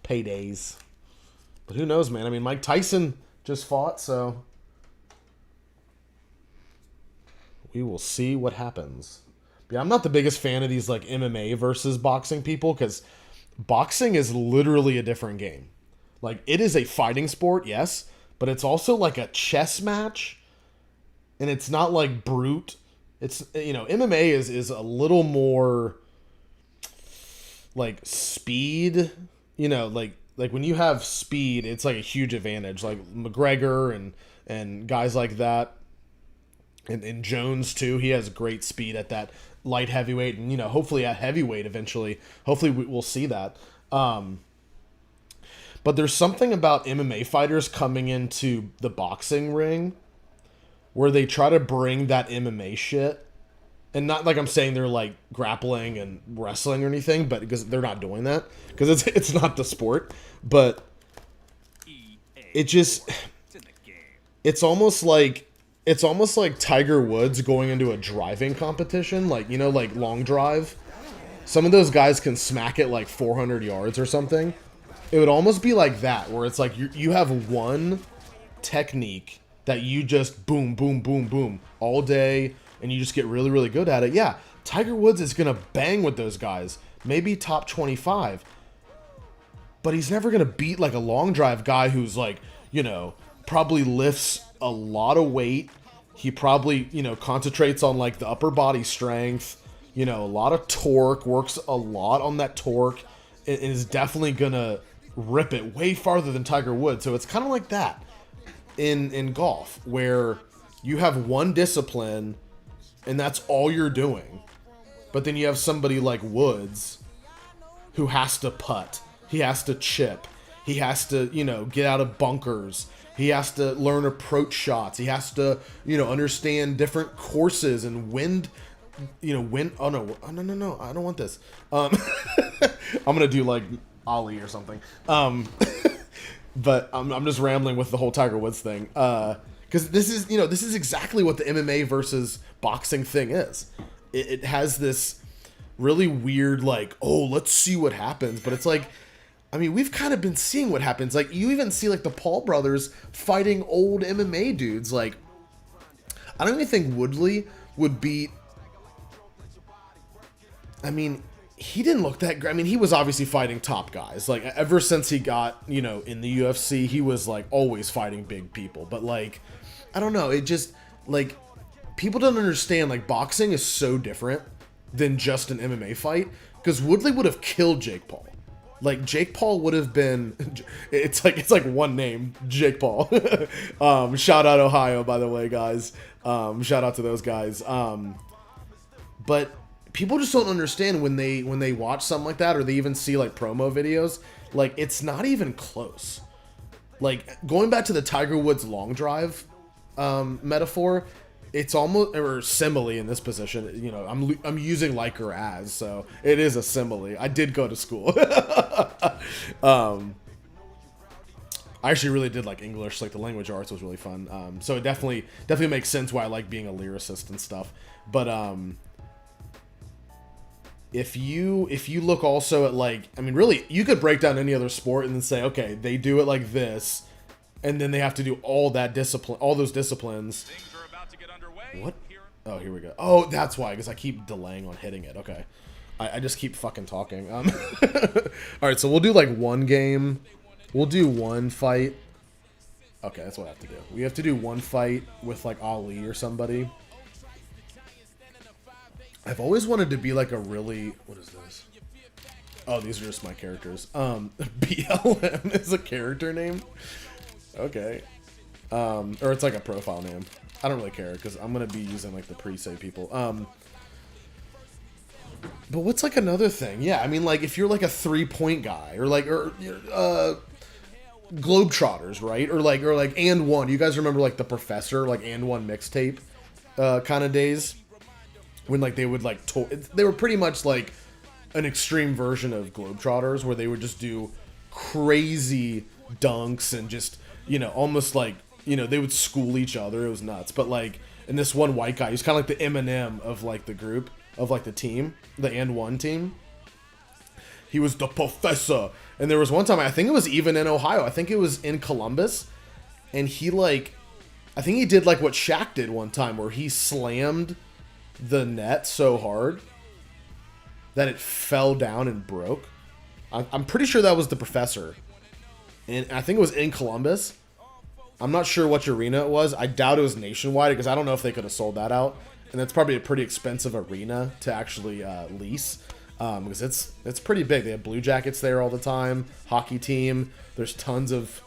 paydays. But who knows, man? I mean, Mike Tyson just fought, so we will see what happens. But yeah, I'm not the biggest fan of these, like, MMA versus boxing people, because boxing is literally a different game. Like, it is a fighting sport, yes, but it's also like a chess match, and it's not like brute. It's, MMA is a little more like speed, like when you have speed, it's like a huge advantage. Like McGregor and guys like that, and Jones too. He has great speed at that light heavyweight, and hopefully at heavyweight eventually. Hopefully we'll see that. But there's something about MMA fighters coming into the boxing ring where they try to bring that MMA shit. And not like I'm saying they're like grappling and wrestling or anything, but because they're not doing that. Because it's not the sport. But it's almost like Tiger Woods going into a driving competition, like long drive. Some of those guys can smack it like 400 yards or something. It would almost be like that, where it's like you have one technique that you just boom, boom, boom, boom all day, and you just get really, really good at it. Yeah, Tiger Woods is going to bang with those guys, maybe top 25, but he's never going to beat like a long drive guy who's like, probably lifts a lot of weight. He probably, concentrates on like the upper body strength, a lot of torque, works a lot on that torque, and is definitely going to rip it way farther than Tiger Woods. So it's kind of like that. in golf, where you have one discipline and that's all you're doing. But then you have somebody like Woods who has to putt. He has to chip. He has to, get out of bunkers. He has to learn approach shots. He has to, understand different courses and wind. Oh no, I don't want this. I'm gonna do like Ollie or something. But I'm just rambling with the whole Tiger Woods thing. Because this is exactly what the MMA versus boxing thing is. It has this really weird, like, oh, let's see what happens. But it's like, I mean, we've kind of been seeing what happens. Like, you even see, like, the Paul brothers fighting old MMA dudes. Like, I don't even think Woodley would beat... I mean, he didn't look that great. I mean, he was obviously fighting top guys. Like, ever since he got, in the UFC, he was, like, always fighting big people. But, like, I don't know. It just, like, people don't understand, like, boxing is so different than just an MMA fight. Because Woodley would have killed Jake Paul. Like, Jake Paul would have been... It's like one name, Jake Paul. Shout out Ohio, by the way, guys. Shout out to those guys. But... people just don't understand when they watch something like that, or they even see like promo videos, like it's not even close. Like going back to the Tiger Woods long drive metaphor, it's almost, or simile in this position. I'm using like or as, so it is a simile. I did go to school. I actually really did like English, like the language arts was really fun. So it definitely makes sense why I like being a lyricist and stuff. But if you look also at, like, I mean, really, you could break down any other sport and then say, okay, they do it like this, and then they have to do all those disciplines. What? Oh, here we go. Oh, that's why, because I keep delaying on hitting it. Okay. I just keep fucking talking. All right, so we'll do, like, one game. We'll do one fight. Okay, that's what I have to do. We have to do one fight with, like, Ali or somebody. I've always wanted to be like a really... What is this? Oh, these are just my characters. BLM is a character name? Okay. Or it's like a profile name. I don't really care, because I'm going to be using like the pre-save people. But what's like another thing? Yeah, I mean, like if you're like a 3-point guy, or Globetrotters, right? Or like And One. You guys remember like the Professor, like And One mixtape kind of days? When like they would like they were pretty much like an extreme version of Globetrotters, where they would just do crazy dunks and just almost like they would school each other. It was nuts. But like, and this one white guy, he's kind of like the Eminem of like the group, of like the team, the And One team. He was the Professor. And there was one time, I think it was even in Ohio, I think it was in Columbus, and he like, I think he did like what Shaq did one time, where he slammed the net so hard that it fell down and broke. I'm pretty sure that was the Professor, and I think it was in Columbus. I'm not sure which arena it was. I doubt it was nationwide, because I don't know if they could have sold that out, and that's probably a pretty expensive arena to actually lease, because it's pretty big. They have Blue Jackets there all the time, hockey team. There's tons of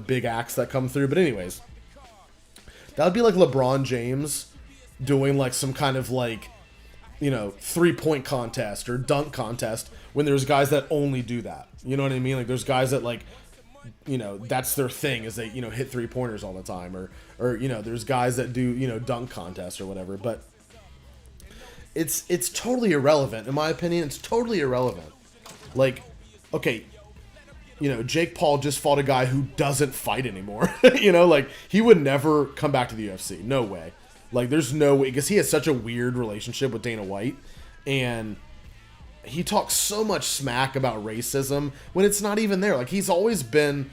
big acts that come through. But anyways, that would be like LeBron James doing like some kind of like 3-point contest or dunk contest, when there's guys that only do that. You know what I mean? Like there's guys that like that's their thing, is they hit 3-pointers all the time, or there's guys that do dunk contests or whatever. But it's totally irrelevant in my opinion. It's totally irrelevant. Like, okay, Jake Paul just fought a guy who doesn't fight anymore. Like he would never come back to the UFC. No way. Like, there's no way, because he has such a weird relationship with Dana White, and he talks so much smack about racism when it's not even there. Like, he's always been...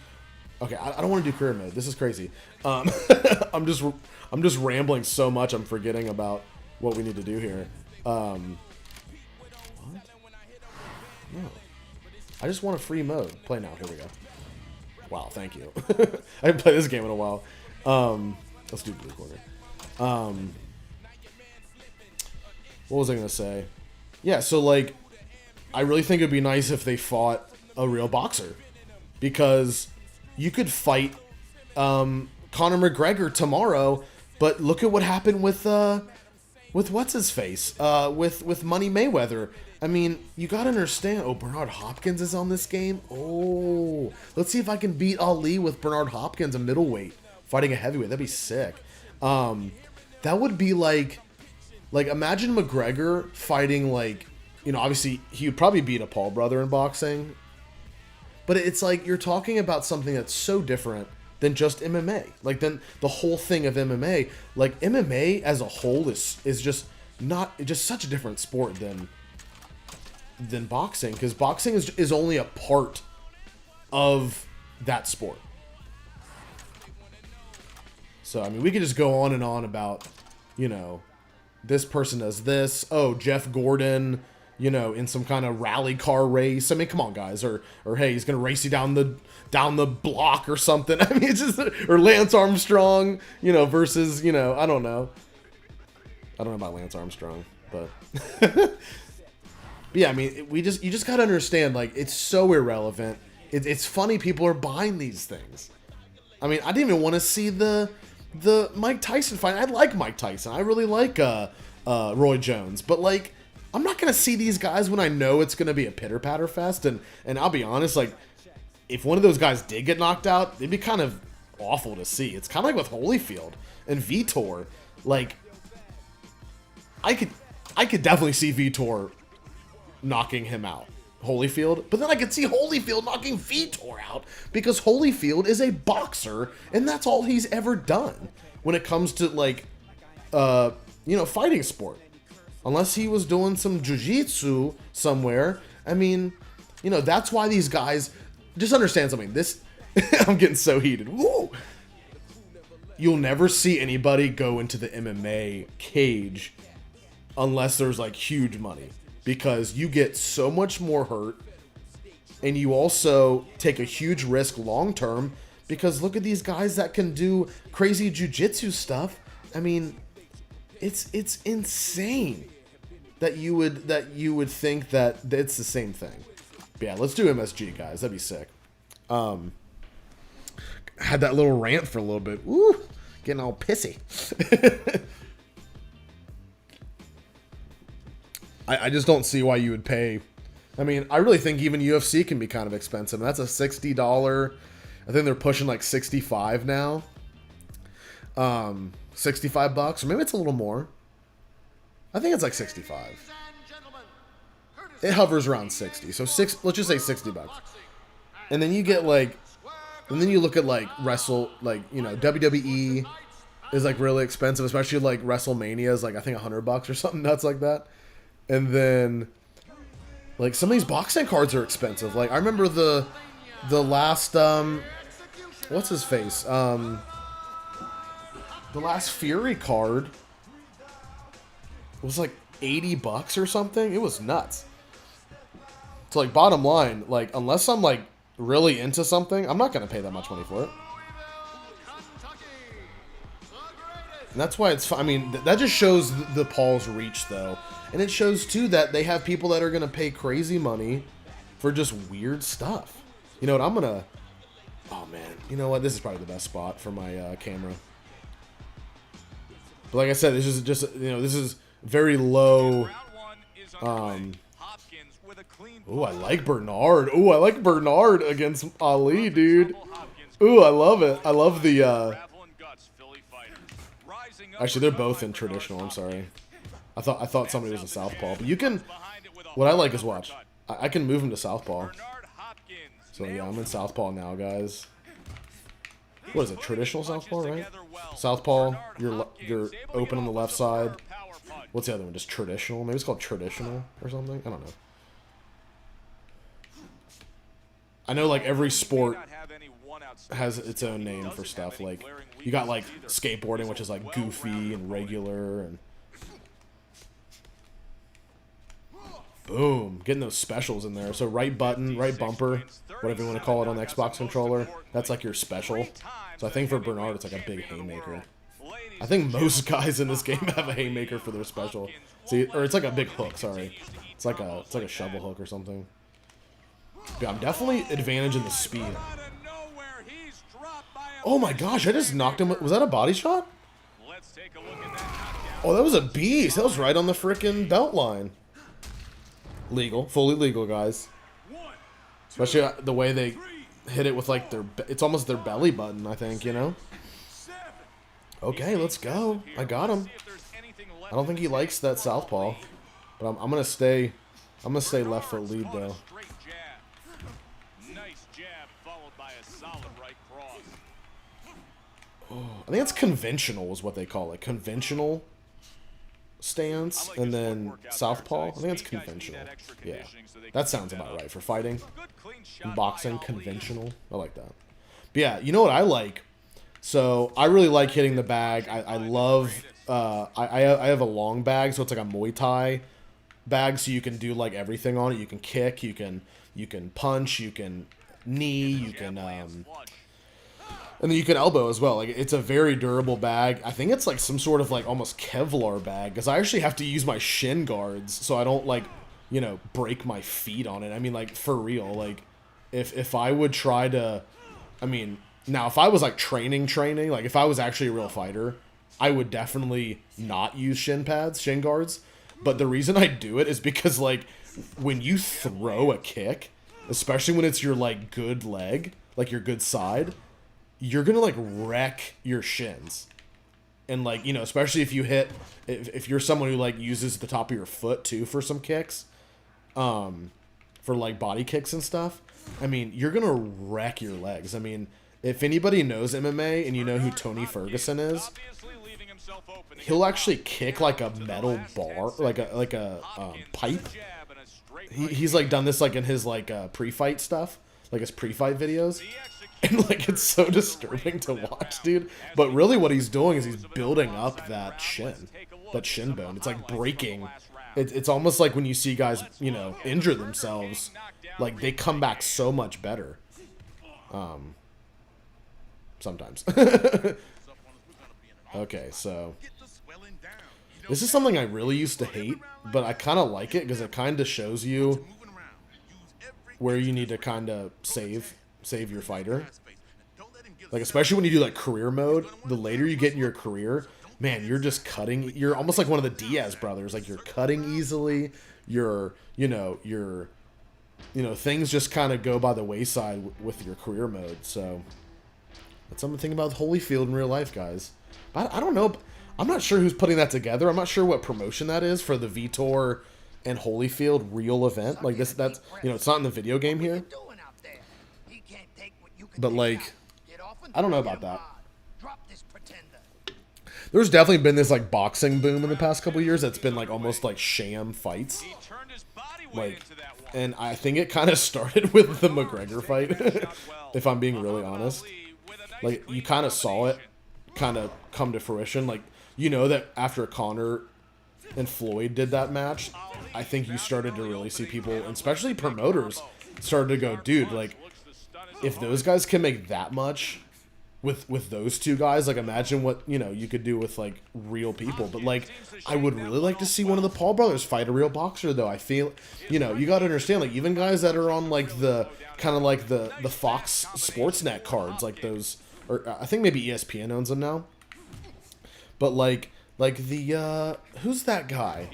Okay, I don't want to do career mode. This is crazy. I'm just rambling so much, I'm forgetting about what we need to do here. What? No. I just want a free mode. Play now. Here we go. Wow, thank you. I haven't played this game in a while. Let's do blue corner. What was I gonna say? Yeah, so like, I really think it'd be nice if they fought a real boxer, because you could fight Conor McGregor tomorrow, but look at what happened with what's his face, with Money Mayweather. I mean, you gotta understand. Oh, Bernard Hopkins is on this game. Oh, let's see if I can beat Ali with Bernard Hopkins, a middleweight fighting a heavyweight. That'd be sick. That would be like imagine McGregor fighting like, you know, obviously he would probably beat a Paul brother in boxing, but it's like you're talking about something that's so different than just MMA. Like, then the whole thing of MMA, like MMA as a whole is just such a different sport than boxing, because boxing is only a part of that sport. So I mean, we could just go on and on about, you know, this person does this. Oh, Jeff Gordon, you know, in some kind of rally car race. I mean, come on, guys. Or hey, he's gonna race you down the block or something. I mean, it's just, or Lance Armstrong, you know, versus, you know, I don't know about Lance Armstrong, but but yeah, I mean, you just gotta understand, like, it's so irrelevant. It's funny people are buying these things. I mean, I didn't even want to see the Mike Tyson fight. I like Mike Tyson. I really like Roy Jones, but like, I'm not gonna see these guys when I know it's gonna be a pitter patter fest. And I'll be honest, like, if one of those guys did get knocked out, it'd be kind of awful to see. It's kind of like with Holyfield and Vitor. Like, I could definitely see Vitor knocking him out, Holyfield, but then I could see Holyfield knocking Vitor out, because Holyfield is a boxer and that's all he's ever done when it comes to, like, you know, fighting sport. Unless he was doing some jiu-jitsu somewhere. I mean, you know, that's why these guys, just understand something. This, I'm getting so heated. Woo! You'll never see anybody go into the MMA cage unless there's like huge money, because you get so much more hurt, and you also take a huge risk long term, because look at these guys that can do crazy jiu-jitsu stuff. I mean, it's insane that you would think that it's the same thing. But yeah, let's do MSG, guys. That'd be sick. Had that little rant for a little bit. Woo, getting all pissy. I just don't see why you would pay. I mean, I really think even UFC can be kind of expensive. That's a $60. I think they're pushing like 65 now. $65, or maybe it's a little more. I think it's like 65. It hovers around 60. So let's just say $60. And then you get like, and then you look at like you know, WWE is like really expensive, especially like WrestleMania is like, I think $100 or something nuts like that. And then like some of these boxing cards are expensive. Like I remember the last what's his face? The last Fury card was like $80 or something. It was nuts. So like, bottom line, like, unless I'm like really into something, I'm not gonna pay that much money for it. And that's why it's. I mean, that just shows the Paul's reach, though, and it shows too that they have people that are gonna pay crazy money for just weird stuff. You know what? I'm gonna. Oh man, you know what? This is probably the best spot for my camera. But like I said, this is just, you know, this is very low. Ooh, I like Bernard. Ooh, I like Bernard against Ali, dude. Ooh, I love it. I love the. Actually, they're both in traditional. I'm sorry. I thought somebody was a southpaw, but you can. What I like is watch. I can move him to southpaw. So yeah, I'm in southpaw now, guys. What is it? Traditional southpaw, right? Southpaw. You're open on the left side. What's the other one? Just traditional? Maybe it's called traditional or something. I don't know. I know like every sport has its own name for stuff. Like you got like skateboarding, which is like goofy and regular, and boom, getting those specials in there. So right button, right bumper, whatever you want to call it on the Xbox controller, that's like your special. So I think for Bernard, it's like a big haymaker. I think most guys in this game have a haymaker for their special. See, or it's like a big hook. Sorry, it's like a shovel hook or something. Yeah, I'm definitely advantaging the speed. Oh my gosh, I just knocked him. Was that a body shot? Oh, that was a beast. That was right on the frickin' belt line. Legal. Fully legal, guys. Especially the way they hit it with, like, it's almost their belly button, I think, you know? Okay, let's go. I got him. I don't think he likes that southpaw. But I'm going to stay... I'm going to stay left foot lead, though. Oh, I think it's conventional is what they call it. Conventional stance, and then southpaw. I think it's conventional. Yeah, that sounds about right for fighting. In boxing, conventional. I like that. But yeah, you know what I like? So I really like hitting the bag. I love... I have a long bag, so it's like a Muay Thai bag, so you can do like everything on it. You can kick, you can punch, you can knee, you can and then you can elbow as well. Like, it's a very durable bag. I think it's like some sort of like almost Kevlar bag, because I actually have to use my shin guards so I don't, like, you know, break my feet on it. I mean, like, for real. Like, if I would try to, I mean, now if I was like training, like if I was actually a real fighter, I would definitely not use shin guards. But the reason I do it is because, like, when you throw a kick, especially when it's your, like, good leg, like your good side, you're gonna, like, wreck your shins. And, like, you know, especially if you hit, if you're someone who, like, uses the top of your foot too for some kicks, for, like, body kicks and stuff, I mean, you're gonna wreck your legs. I mean, if anybody knows MMA and you know who Tony Ferguson is, he'll actually kick like a metal bar, like a pipe. He's like done this like in his like pre-fight stuff, like his pre-fight videos, and like it's so disturbing to watch, dude. But really, what he's doing is he's building up that shin bone. It's like breaking. It's almost like when you see guys, you know, injure themselves, like they come back so much better. Sometimes. Okay, so this is something I really used to hate, but I kind of like it because it kind of shows you where you need to kind of save your fighter. Like, especially when you do like career mode, the later you get in your career, man, you're just cutting. You're almost like one of the Diaz brothers. Like, you're cutting easily. You're, things just kind of go by the wayside with your career mode. So that's something to think about with Holyfield in real life, guys. I don't know. I'm not sure who's putting that together. I'm not sure what promotion that is for the Vitor and Holyfield real event. Like this, that's, it's not in the video game here. But like, I don't know about that. There's definitely been this like boxing boom in the past couple of years that's been like almost like sham fights. Like, and I think it kind of started with the McGregor fight, if I'm being really honest. Like, you kind of saw it kind of come to fruition. Like, that after Conor and Floyd did that match, I think you started to really see people, and especially promoters, started to go, dude, like, if those guys can make that much with those two guys, like, imagine what, you could do with, like, real people. But, like, I would really like to see one of the Paul brothers fight a real boxer, though. I feel, you got to understand, like, even guys that are on, like, the, kind of like the Fox Sportsnet cards, like those, or I think maybe ESPN owns them now. But, like the, who's that guy?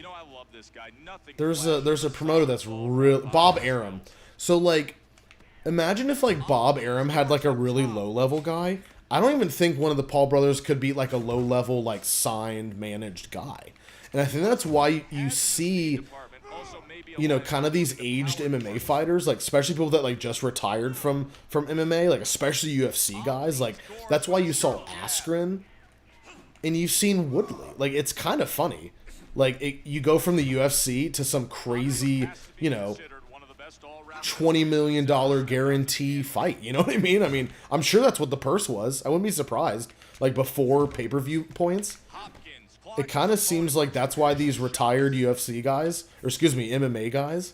There's a promoter that's real, Bob Arum. So, like, imagine if, like, Bob Arum had, like, a really low-level guy. I don't even think one of the Paul brothers could be, like, a low-level, like, signed, managed guy. And I think that's why you see, kind of these aged MMA fighters, like, especially people that, like, just retired from MMA, like, especially UFC guys. Like, that's why you saw Askren, and you've seen Woodley. Like, it's kind of funny. Like, you go from the UFC to some crazy, $20 million guarantee fight. You know what I mean? I mean, I'm sure that's what the purse was. I wouldn't be surprised. Like, before pay-per-view points. It kind of seems like that's why these retired UFC guys, or excuse me, MMA guys,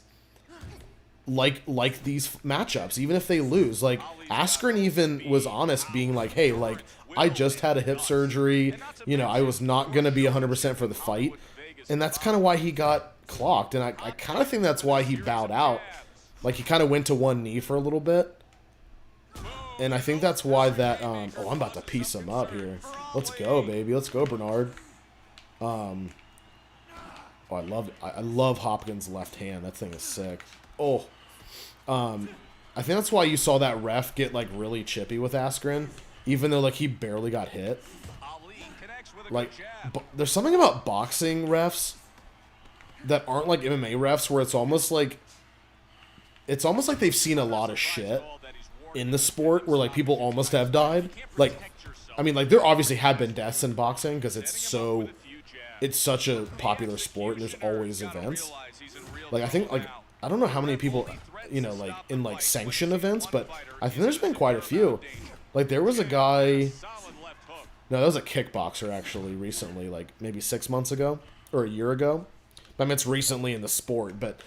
like these matchups, even if they lose. Like, Askren even was honest, being like, hey, like, I just had a hip surgery. I was not going to be 100% for the fight. And that's kind of why he got clocked. And I kind of think that's why he bowed out. Like, he kind of went to one knee for a little bit. And I think that's why that, oh, I'm about to piece him up here. Let's go, baby. Let's go, Bernard. Oh, I love Hopkins' left hand. That thing is sick. Oh. I think that's why you saw that ref get, like, really chippy with Askren. Even though, like, he barely got hit. Like, there's something about boxing refs that aren't like MMA refs where it's almost like they've seen a lot of shit in the sport where like people almost have died. Like, I mean, like there obviously have been deaths in boxing because it's such a popular sport and there's always events. Like I think like I don't know how many people, you know, like in like sanctioned events, but I think there's been quite a few. Like there was a guy. No, that was a kickboxer, actually, recently, like, maybe 6 months ago, or a year ago. I mean, it's recently in the sport, but,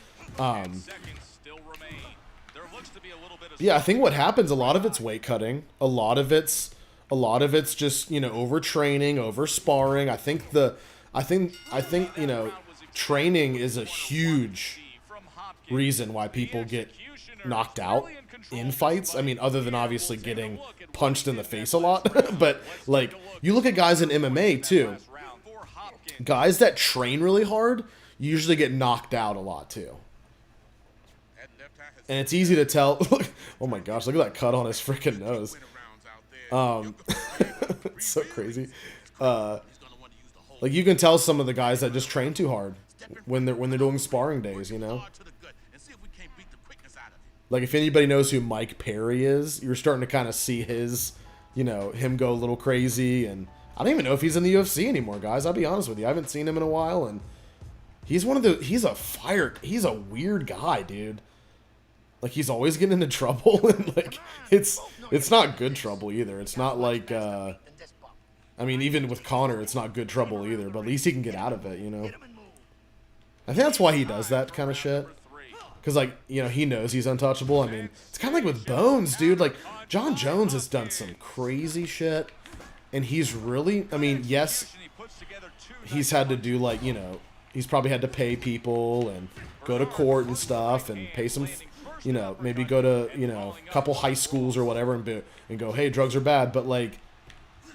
yeah, I think what happens, a lot of it's weight cutting, a lot of it's just, you know, overtraining, over-sparring. I think, you know, training is a huge reason why people get knocked out in fights. I mean, other than obviously getting punched in the face a lot, but like you look at guys in MMA too, guys that train really hard usually get knocked out a lot too. And it's easy to tell. Oh my gosh, look at that cut on his freaking nose. It's so crazy. Like you can tell some of the guys that just train too hard when they're doing sparring days, you know. Like, if anybody knows who Mike Perry is, you're starting to kind of see his, you know, him go a little crazy. And I don't even know if he's in the UFC anymore, guys. I'll be honest with you. I haven't seen him in a while. And he's he's a weird guy, dude. Like, he's always getting into trouble. And, like, it's not good trouble either. It's not like, I mean, even with Connor, it's not good trouble either. But at least he can get out of it, you know. I think that's why he does that kind of shit. Because, like, you know, he knows he's untouchable. I mean, it's kind of like with Bones, dude. Like, John Jones has done some crazy shit. And he's really, I mean, yes, he's had to do, like, you know, he's probably had to pay people and go to court and stuff and pay some, you know, maybe go to, you know, a couple high schools or whatever and go, hey, drugs are bad. But, like,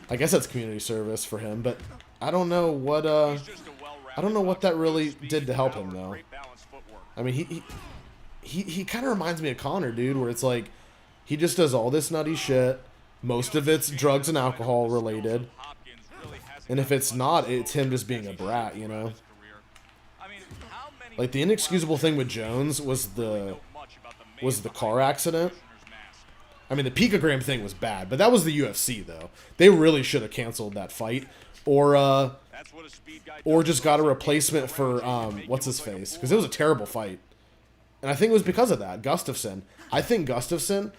I guess that's community service for him. But I don't know what that really did to help him, though. I mean, he kind of reminds me of Connor, dude, where it's like he just does all this nutty shit. Most of it's drugs and alcohol related. And if it's not, it's him just being a brat, you know? Like, the inexcusable thing with Jones was the car accident. I mean, the picogram thing was bad, but that was the UFC, though. They really should have canceled that fight. Or just got a replacement for, what's-his-face? Because it was a terrible fight. And I think it was because of that. Gustafsson. I think Gustafsson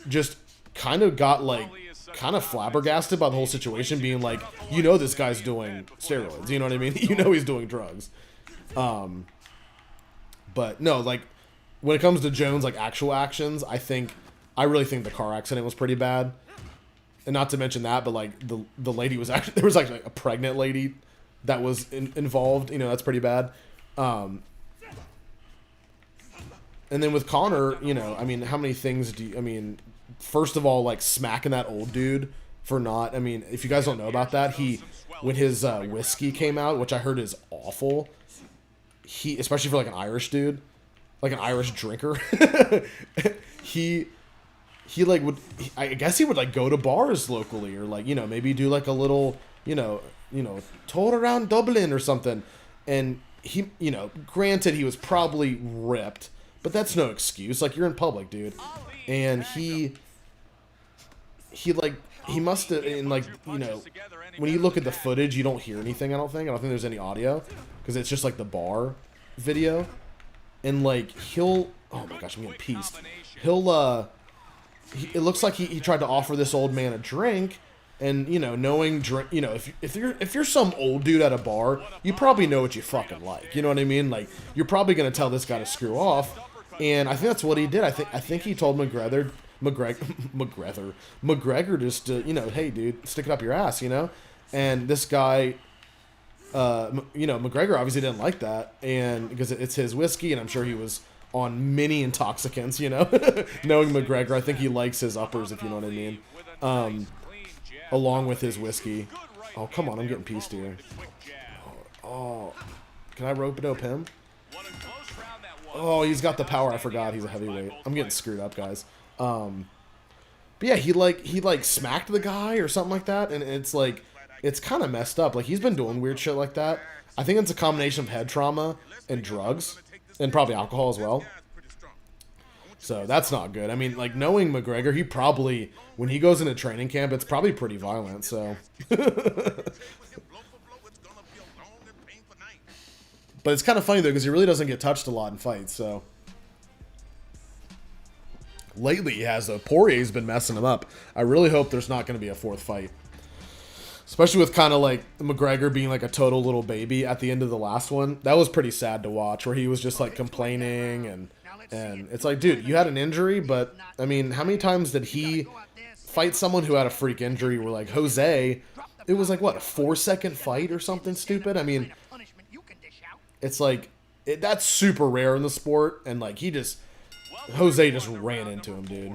just kind of got, like, kind of flabbergasted by the whole situation, being like, you know this guy's doing steroids. You know what I mean? You know he's doing drugs. But, no, like, when it comes to Jones, like, actual actions, I really think the car accident was pretty bad. And not to mention that, but, like, the lady was actually, there was actually like, a pregnant lady that was involved. You know, that's pretty bad. And then with Connor, you know, I mean, how many things do you, I mean, first of all, like, smacking that old dude for not, I mean, if you guys don't know about that, when his whiskey came out, which I heard is awful, especially for, like, an Irish dude, like an Irish drinker, I guess he would, like, go to bars locally, or, like, you know, maybe do, like, a little, you know, tour around Dublin or something, and he, you know, granted, he was probably ripped, but that's no excuse. Like, you're in public, dude. And he must have, and, like, you know, when you look at the footage, you don't hear anything, I don't think there's any audio, because it's just, like, the bar video. And, like, oh my gosh, I'm getting pieced. It looks like he tried to offer this old man a drink, and, you know, you know, if you're some old dude at a bar, you probably know what you fucking like. You know what I mean? Like, you're probably gonna tell this guy to screw off, and I think that's what he did. I think he told McGregor just to, you know, hey dude, stick it up your ass, you know. And this guy, you know, McGregor obviously didn't like that, and because it's his whiskey, and I'm sure he was on many intoxicants, you know. Knowing McGregor, I think he likes his uppers, if you know what I mean. Along with his whiskey. Oh, come on, I'm getting pieced here. Oh, can I rope-a-dope him? Oh, he's got the power. I forgot he's a heavyweight. I'm getting screwed up, guys. But yeah, he like smacked the guy or something like that, and it's like, it's kind of messed up. Like, he's been doing weird shit like that. I think it's a combination of head trauma and drugs, and probably alcohol as well. So that's not good. I mean, like, knowing McGregor, he probably, when he goes into training camp, it's probably pretty violent, so. But it's kind of funny, though, because he really doesn't get touched a lot in fights, so. Lately, he has, though. Poirier's been messing him up. I really hope there's not going to be a fourth fight. Especially with kind of, like, McGregor being, like, a total little baby at the end of the last one. That was pretty sad to watch, where he was just, like, complaining, and it's like, dude, you had an injury, but, I mean, how many times did he fight someone who had a freak injury where, like, Jose, it was, like, what, a 4-second fight or something stupid? I mean, it's like, that's super rare in the sport, and, like, Jose just ran into him, dude.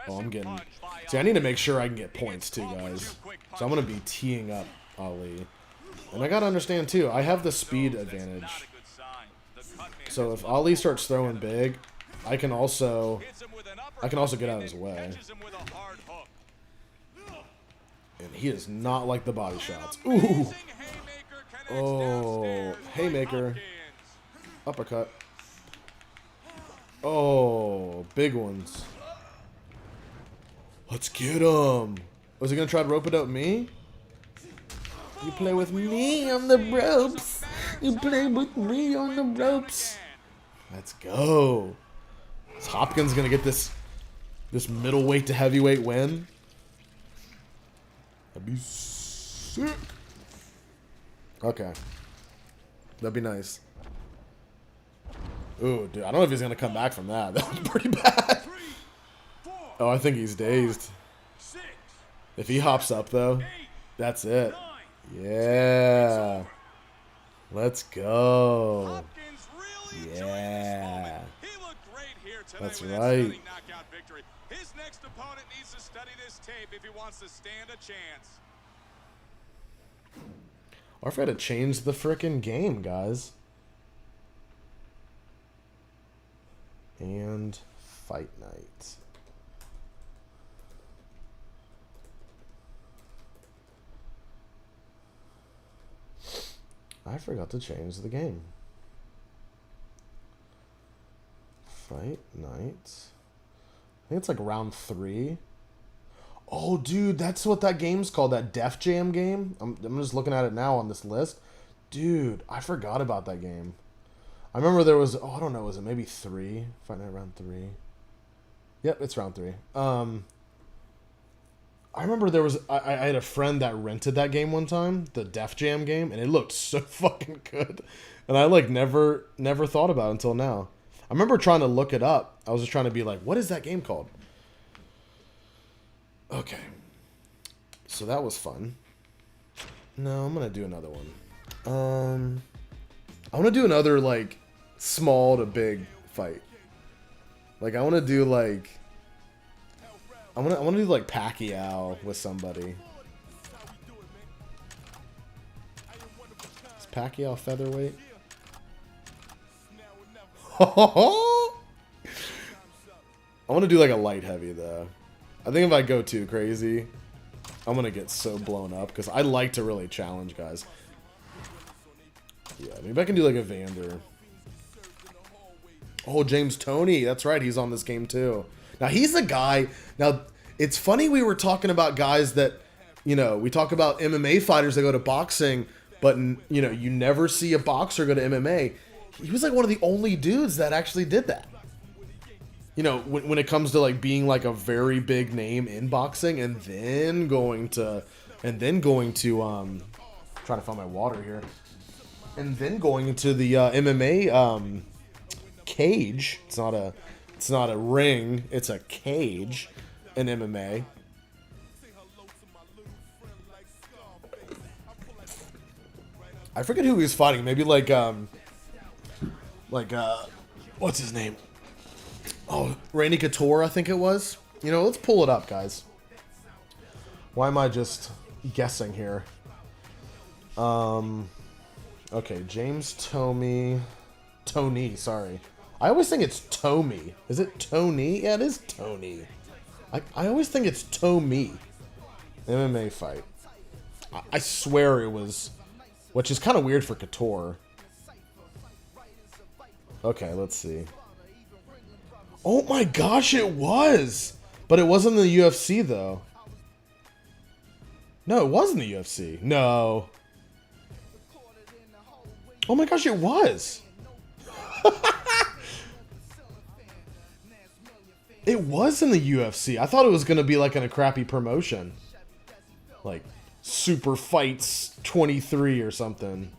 Oh, I'm getting... See, I need to make sure I can get points, too, guys. So I'm going to be teeing up Ali. And I got to understand, too, I have the speed advantage. So if Ali starts throwing big, I can also get out of his way. And he does not like the body shots. Ooh! Oh, haymaker. Uppercut. Oh, big ones. Let's get him. Was he going to try to rope-a-dope me? You play with me on the ropes. You play with me on the ropes. Let's go. Is Hopkins going to get this middleweight to heavyweight win? That'd be sick. Okay. That'd be nice. Ooh, dude. I don't know if he's going to come back from that. That was pretty bad. Oh, I think he's dazed. If he hops up, though, that's it. Yeah. Let's go. Yeah. That's right. His next opponent needs to study this tape if he wants to stand a chance. Or if I had to change the frickin' game, guys. And fight night. I forgot to change the game. Fight night. I think it's like round 3. Oh, dude, that's what that game's called. That Def Jam game. I'm just looking at it now on this list. Dude, I forgot about that game. I remember there was, I don't know, was it maybe 3? Fight night round 3. Yep, it's round 3. I remember there was, I had a friend that rented that game one time, the Def Jam game, and it looked so fucking good. And I, like, never thought about it until now. I remember trying to look it up. I was just trying to be like, what is that game called? Okay. So that was fun. No, I'm going to do another one. I want to do another, like, small to big fight. Like, I want to do, like... I want to do like Pacquiao with somebody. Is Pacquiao featherweight? I want to do like a light heavy though. I think if I go too crazy, I'm gonna get so blown up because I like to really challenge guys. Yeah, maybe I can do like a Vander. Oh, James Toney. That's right. He's on this game too. Now, he's a guy... Now, it's funny we were talking about guys that, you know, we talk about MMA fighters that go to boxing, but, you know, you never see a boxer go to MMA. He was, like, one of the only dudes that actually did that. You know, when it comes to, like, being, like, a very big name in boxing and then going to... trying to find my water here. And then going into the MMA cage. It's not a ring, it's a cage in MMA. I forget who he was fighting. Maybe like What's his name? Oh, Randy Couture, I think it was. You know, let's pull it up, guys. Why am I just guessing here? Okay, James Tony, sorry. I always think it's Tommy. Is it Tony? Yeah, it is Tony. I always think it's Tommy. MMA fight. I swear it was, which is kind of weird for Couture. Okay, let's see. Oh my gosh, it was! But it wasn't the UFC, though. No, it wasn't the UFC. No. Oh my gosh, it was! It was in the UFC. I thought it was going to be like in a crappy promotion. Like Super Fights 23 or something.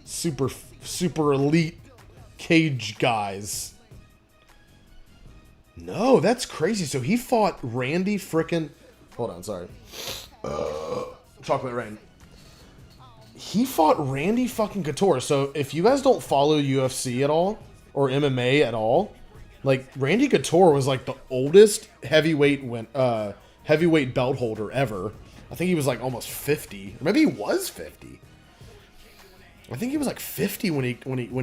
Super elite cage guys. No, that's crazy. So he fought Randy frickin'... Hold on, sorry. Chocolate rain. He fought Randy fucking Couture. So if you guys don't follow UFC at all, or MMA at all, like Randy Couture was like the oldest heavyweight belt holder ever. I think he was like almost 50. Maybe he was 50. I think he was like 50 when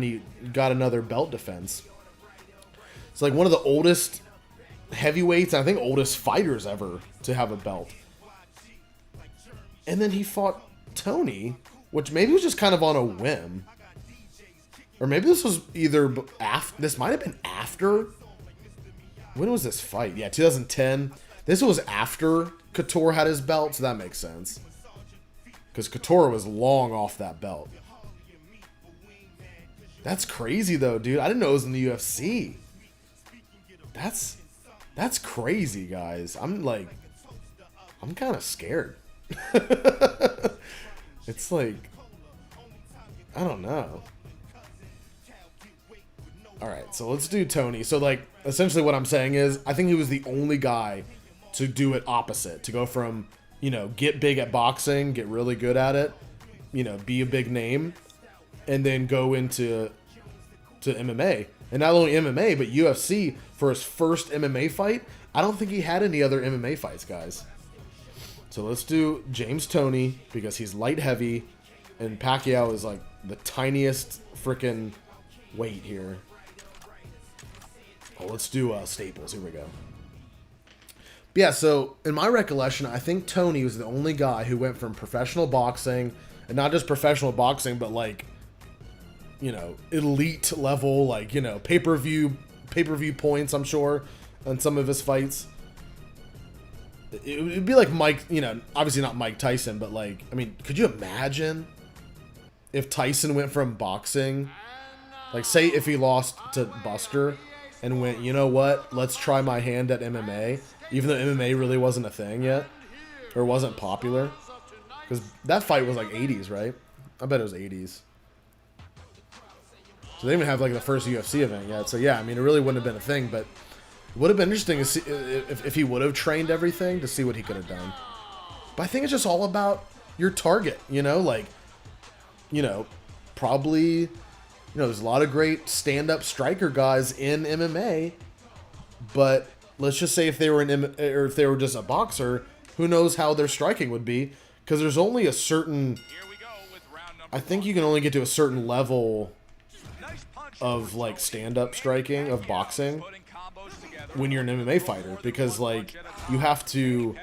he got another belt defense. It's like one of the oldest heavyweights, I think oldest fighters ever to have a belt. And then he fought Tony, which maybe was just kind of on a whim. Or maybe this was either after, this might have been after. When was this fight? Yeah, 2010. This was after Couture had his belt, so that makes sense. Because Couture was long off that belt. That's crazy though, dude. I didn't know it was in the UFC. That's crazy, guys. I'm kind of scared. It's like, I don't know. Alright, so let's do Tony. So, like, essentially what I'm saying is, I think he was the only guy to do it opposite. To go from, you know, get big at boxing, get really good at it, you know, be a big name, and then go into MMA. And not only MMA, but UFC for his first MMA fight. I don't think he had any other MMA fights, guys. So let's do James Toney, because he's light heavy, and Pacquiao is like the tiniest freaking weight here. Oh, let's do Staples. Here we go. But yeah, so in my recollection, I think Tony was the only guy who went from professional boxing, and not just professional boxing, but like, you know, elite level, like, you know, pay-per-view points, I'm sure, on some of his fights. It would be like Mike, you know, obviously not Mike Tyson, but like, I mean, could you imagine if Tyson went from boxing, like say if he lost to Buster and went, you know what, let's try my hand at MMA, even though MMA really wasn't a thing yet, or wasn't popular, because that fight was like 80s, right? I bet it was 80s. So they didn't even have like the first UFC event yet. So yeah, I mean, it really wouldn't have been a thing, but it would have been interesting to see if he would have trained everything, to see what he could have done. But I think it's just all about your target, you know, like, you know, probably, you know, there's a lot of great stand-up striker guys in MMA, but let's just say if they were or if they were just a boxer, who knows how their striking would be, because there's only a certain, I think you can only get to a certain level of like stand-up striking of boxing when you're an MMA fighter, because like you have to,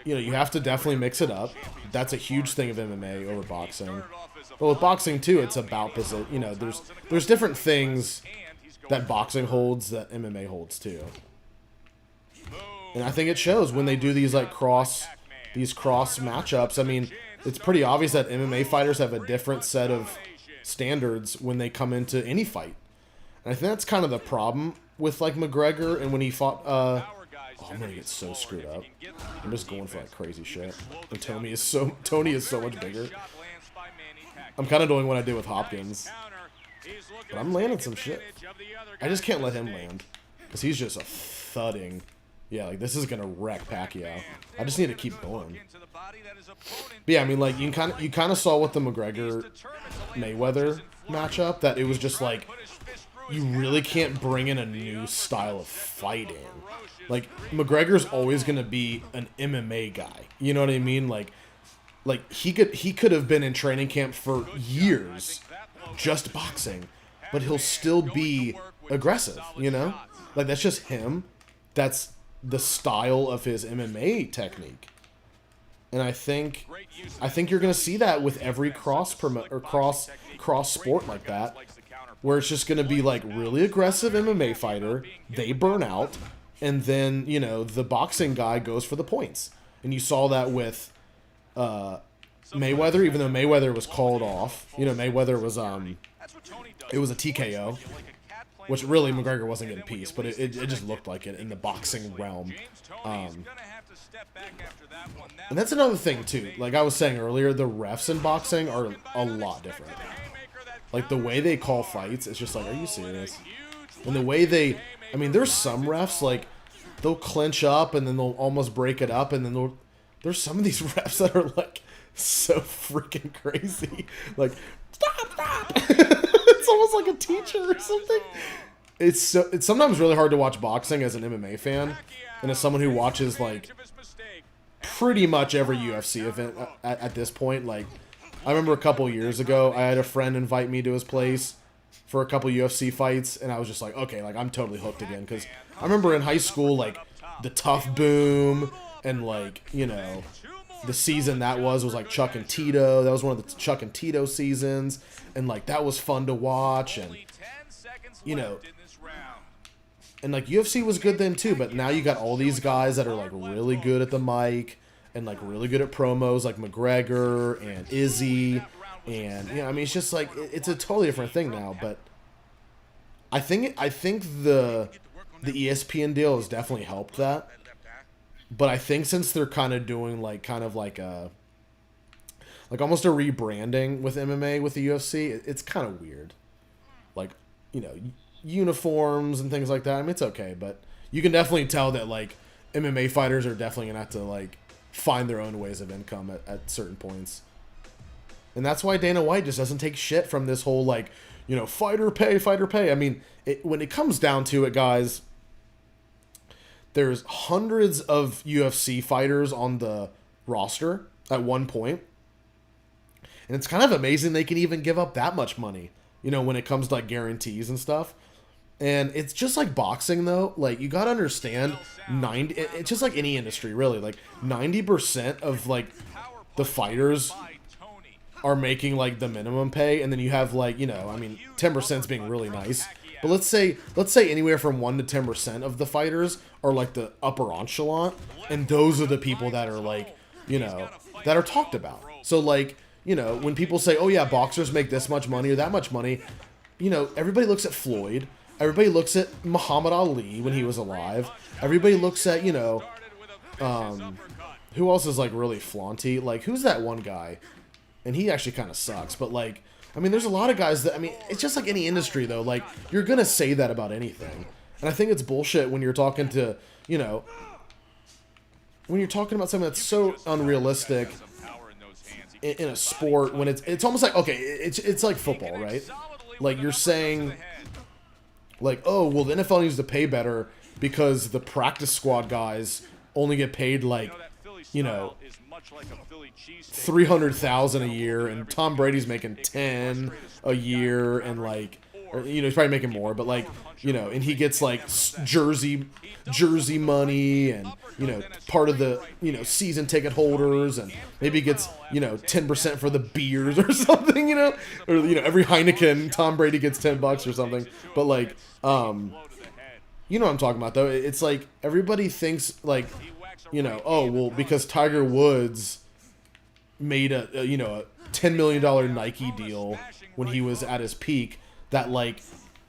you know, you have to definitely mix it up. That's a huge thing of MMA over boxing. But with boxing too, it's about position. You know, there's different things that boxing holds that MMA holds too. And I think it shows when they do these like cross matchups. I mean, it's pretty obvious that MMA fighters have a different set of standards when they come into any fight. And I think that's kind of the problem with like McGregor, and when he fought oh, I'm gonna get so screwed up. I'm just going for like crazy shit. And Tony is so much bigger. I'm kind of doing what I did with Hopkins, but I'm landing some shit. I just can't let him land, because he's just a thudding. Yeah, like this is gonna wreck Pacquiao. I just need to keep going. But yeah, I mean, like you kind of saw with the McGregor Mayweather matchup that it was just like you really can't bring in a new style of fighting. Like, McGregor's always going to be an MMA guy. You know what I mean? Like he could have been in training camp for years just boxing, but he'll still be aggressive, you know? Like, that's just him. That's the style of his MMA technique. And I think you're going to see that with every cross sport like that, where it's just going to be like really aggressive MMA fighter, they burn out, and then, you know, the boxing guy goes for the points. And you saw that with Mayweather, even though Mayweather was called off. You know, Mayweather was it was a TKO, which really McGregor wasn't getting peace, but it just looked like it in the boxing realm. And that's another thing too. Like I was saying earlier, the refs in boxing are a lot different. Like the way they call fights, it's just like, are you serious? And the way they, I mean, there's some refs like they'll clinch up and then they'll almost break it up, and then there's some of these refs that are like so freaking crazy. Like, stop. It's almost like a teacher or something. It's sometimes really hard to watch boxing as an MMA fan, and as someone who watches like pretty much every UFC event at this point. Like, I remember a couple years ago, I had a friend invite me to his place for a couple UFC fights, and I was just like, okay, like I'm totally hooked again, because I remember in high school, like the Tough Boom and like, you know, the season that was like Chuck and Tito. That was one of the Chuck and Tito seasons, and like that was fun to watch, and you know, and like UFC was good then too. But now you got all these guys that are like really good at the mic and like really good at promos, like McGregor and Izzy, and you know, I mean, it's just like it's a totally different thing now. But I think the ESPN deal has definitely helped that. But I think since they're kind of doing like almost a rebranding with MMA with the UFC, it's kind of weird. Like, you know, uniforms and things like that. I mean, it's okay, but you can definitely tell that like MMA fighters are definitely gonna have to like find their own ways of income at certain points. And that's why Dana White just doesn't take shit from this whole like, you know, fighter pay. I mean, when it comes down to it, guys, there's hundreds of UFC fighters on the roster at one point. And it's kind of amazing they can even give up that much money, you know, when it comes to like guarantees and stuff. And it's just like boxing though. Like, you got to understand, it's just like any industry really. Like 90% of like the fighters are making like the minimum pay, and then you have like, you know, I mean, 10% is being really nice. But let's say anywhere from 1 to 10% of the fighters are like the upper echelon, and those are the people that are like, you know, that are talked about. So like, you know, when people say, oh yeah, boxers make this much money or that much money, you know, everybody looks at Floyd, everybody looks at Muhammad Ali when he was alive, everybody looks at, you know, who else is like really flaunty? Like, who's that one guy? And he actually kind of sucks, but like, I mean, there's a lot of guys that, I mean, it's just like any industry, though. Like, you're going to say that about anything. And I think it's bullshit when you're talking to, you know, when you're talking about something that's so unrealistic in a sport, when it's almost like, okay, it's like football, right? Like, you're saying, like, oh, well, the NFL needs to pay better because the practice squad guys only get paid, like, you know, $300,000 a year, and Tom Brady's making 10 a year, and like, or, you know, he's probably making more, but like, you know, and he gets like jersey money, and you know, part of the, you know, season ticket holders, and maybe he gets, you know, 10% for the beers or something, you know, or you know, every Heineken Tom Brady gets $10 or something. But like, you know what I'm talking about though. It's like everybody thinks like, you know, oh well, because Tiger Woods made a you know, a $10 million Nike deal when he was at his peak, that like,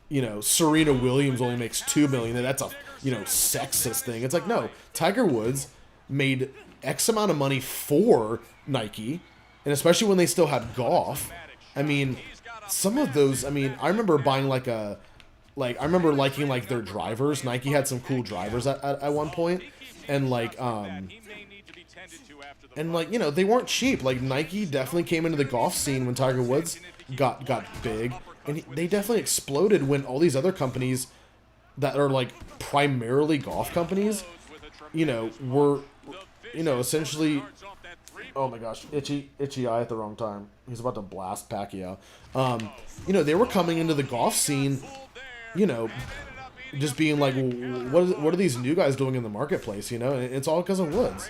you know, Serena Williams only makes $2 million, and that's a, you know, sexist thing. It's like, no, Tiger Woods made X amount of money for Nike, and especially when they still had golf. I mean, some of those, I mean, I remember buying like I remember liking like their drivers. Nike had some cool drivers at one point, and like, and like, you know, they weren't cheap. Like, Nike definitely came into the golf scene when Tiger Woods got big, And they definitely exploded when all these other companies that are like primarily golf companies, you know, were, you know, essentially, oh my gosh, itchy eye at the wrong time. He's about to blast Pacquiao. You know, they were coming into the golf scene, you know, just being like, well, what are these new guys doing in the marketplace, you know? And it's all because of Woods.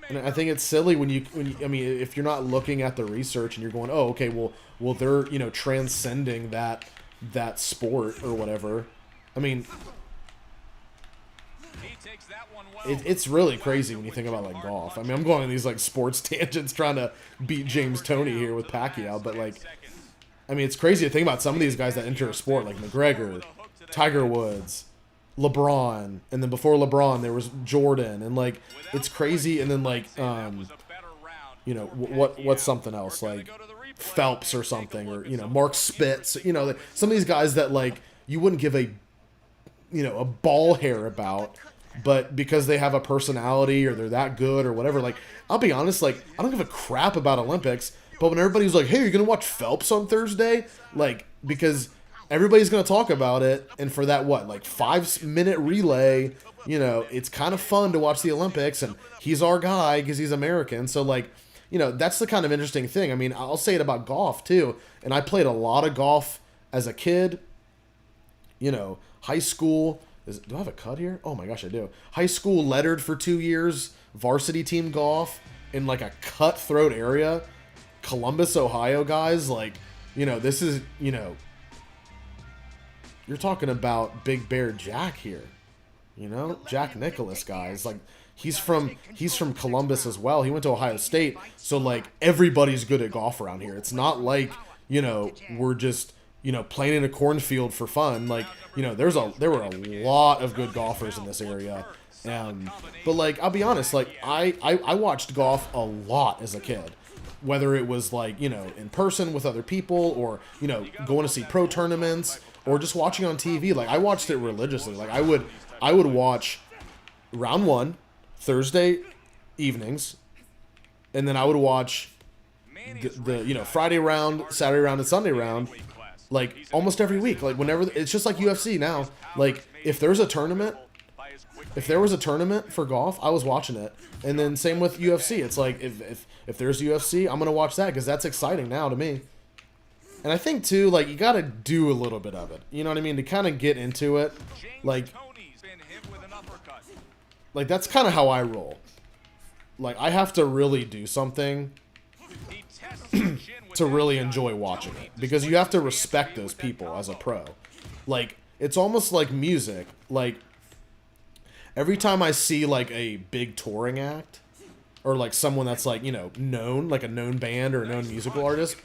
And I think it's silly when you, I mean, if you're not looking at the research and you're going, oh, okay, well, they're, you know, transcending that sport or whatever. I mean, it's really crazy when you think about like golf. I mean, I'm going on these like sports tangents trying to beat James Toney here with Pacquiao, but like, I mean, it's crazy to think about some of these guys that enter a sport like McGregor, Tiger Woods, LeBron, and then before LeBron there was Jordan, and like it's crazy. And then like you know, what's something else like Phelps or something, or you know, Mark Spitz, you know, some of these guys that like you wouldn't give a, you know, a ball hair about, but because they have a personality or they're that good or whatever. Like, I'll be honest, like I don't give a crap about Olympics, but when everybody's like, hey, you're gonna watch Phelps on Thursday, like, because everybody's going to talk about it, and for that, what, like 5-minute relay, you know, it's kind of fun to watch the Olympics, and he's our guy because he's American, so, like, you know, that's the kind of interesting thing. I mean, I'll say it about golf, too, and I played a lot of golf as a kid, you know, high school. Do I have a cut here? Oh, my gosh, I do. High school lettered for 2 years, varsity team golf in, like, a cutthroat area, Columbus, Ohio, guys, like, you know, this is, you know, you're talking about Big Bear Jack here, you know, Jack Nicklaus, guys. Like, he's from Columbus as well. He went to Ohio State, so like everybody's good at golf around here. It's not like, you know, we're just, you know, playing in a cornfield for fun. Like, you know, there were a lot of good golfers in this area. But like, I'll be honest, like I watched golf a lot as a kid. Whether it was like, you know, in person with other people, or, you know, going to see pro tournaments, or just watching on TV. Like, I watched it religiously. Like, I would watch round 1 Thursday evenings, and then I would watch the you know, Friday round, Saturday round, and Sunday round, like almost every week. Like, whenever, it's just like UFC now. Like, if there was a tournament for golf, I was watching it. And then same with UFC. It's like, if there's UFC, I'm gonna watch that because that's exciting now to me. And I think, too, like, you got to do a little bit of it. You know what I mean? To kind of get into it. Like, that's kind of how I roll. Like, I have to really do something to really enjoy watching it. Because you have to respect those people as a pro. Like, it's almost like music. Like, every time I see, like, a big touring act, or, like, someone that's, like, you know, known, like a known band or a known musical artist,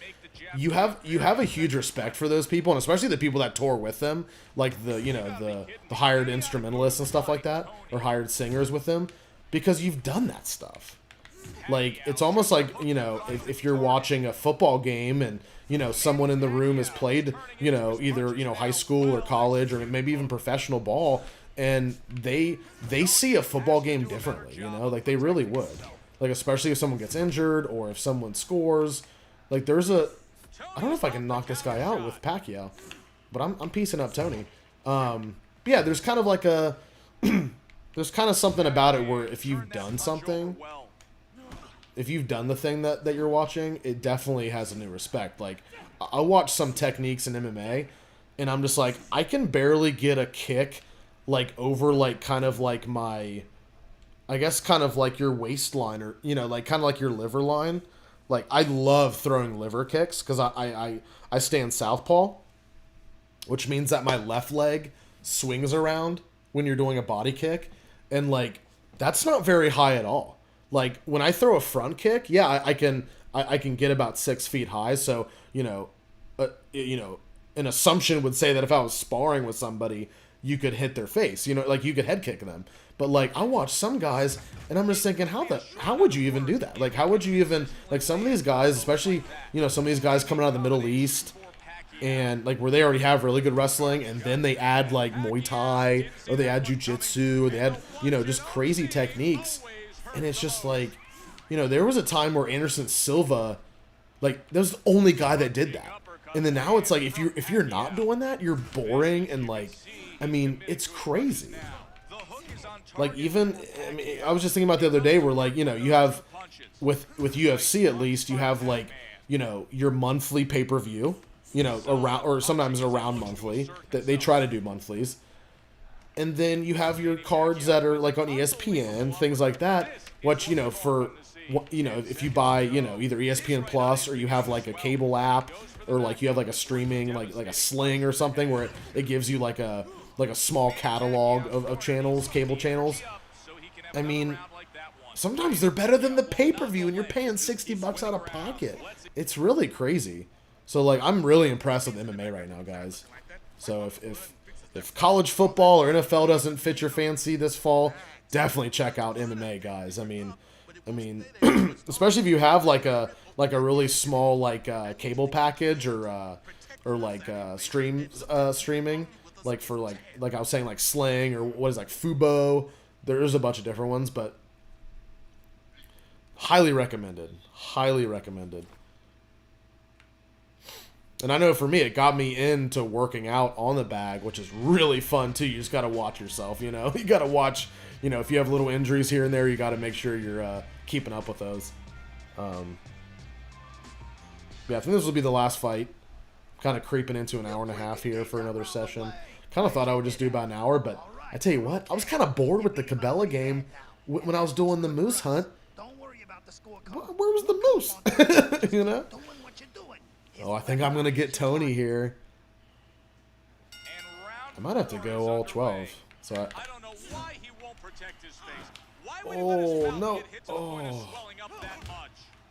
you have a huge respect for those people, and especially the people that tour with them, like the, you know, the hired instrumentalists and stuff like that, or hired singers with them, because you've done that stuff. Like, it's almost like, you know, if you're watching a football game and, you know, someone in the room has played, you know, either, you know, high school or college or maybe even professional ball, and they see a football game differently, you know, like they really would. Like, especially if someone gets injured or if someone scores. Like, I don't know if I can knock this guy out with Pacquiao, but I'm piecing up Tony. Yeah, there's kind of like a there's kind of something about it where if you've done something, if you've done the thing that you're watching, it definitely has a new respect. Like, I watch some techniques in MMA, and I'm just like, I can barely get a kick, like, over, like, kind of like my, I guess kind of like your waistline, or, you know, like kind of like your liver line. Like, I love throwing liver kicks because I stand southpaw, which means that my left leg swings around when you're doing a body kick. And, like, that's not very high at all. Like, when I throw a front kick, yeah, I can get about 6 feet high. So, you know, an assumption would say that if I was sparring with somebody, you could hit their face. You know, like, you could head kick them. But, like, I watch some guys, and I'm just thinking, how would you even do that? Like, how would you even, like, some of these guys, especially, you know, some of these guys coming out of the Middle East, and, like, where they already have really good wrestling, and then they add, like, Muay Thai, or they add Jiu-Jitsu, or they add, you know, just crazy techniques. And it's just like, you know, there was a time where Anderson Silva, Like, that was the only guy that did that. And then now it's like, if you're not doing that, you're boring, and like, I mean, it's crazy. Like, even, I mean, I was just thinking about the other day where, like, you know, you have, with UFC at least, you have, like, you know, your monthly pay-per-view, you know, around, or sometimes around monthly. They try to do monthlies. And then you have your cards that are, like, on ESPN, things like that, which, you know, for, you know, if you buy, you know, either ESPN Plus, or you have, like, a cable app, or, like, you have, like, a streaming, like a Sling or something, where it gives you, like a small catalog of channels, cable channels. I mean, sometimes they're better than the pay-per-view, and you're paying $60 out of pocket. It's really crazy. So, like, I'm really impressed with MMA right now, guys. So if college football or NFL doesn't fit your fancy this fall, definitely check out MMA, guys. I mean, especially if you have like a really small like cable package, or like streaming, like for like I was saying, like Sling, or what is, like, Fubo. There's a bunch of different ones, but highly recommended. Highly recommended. And I know for me, it got me into working out on the bag, which is really fun too. You just got to watch yourself, you know. You got to watch, you know, if you have little injuries here and there, you got to make sure you're keeping up with those. Yeah, I think this will be the last fight. Kind of creeping into an hour and a half here for another session. Kind of thought I would just do about an hour, but I tell you what, I was kind of bored with the Cabela game when I was doing the moose hunt. Where was the moose? You know? Oh, I think I'm going to get Tony here. I might have to go all 12. So I don't know why he won't protect his face. Why would he let his no. Get hit to the point of swelling up that much?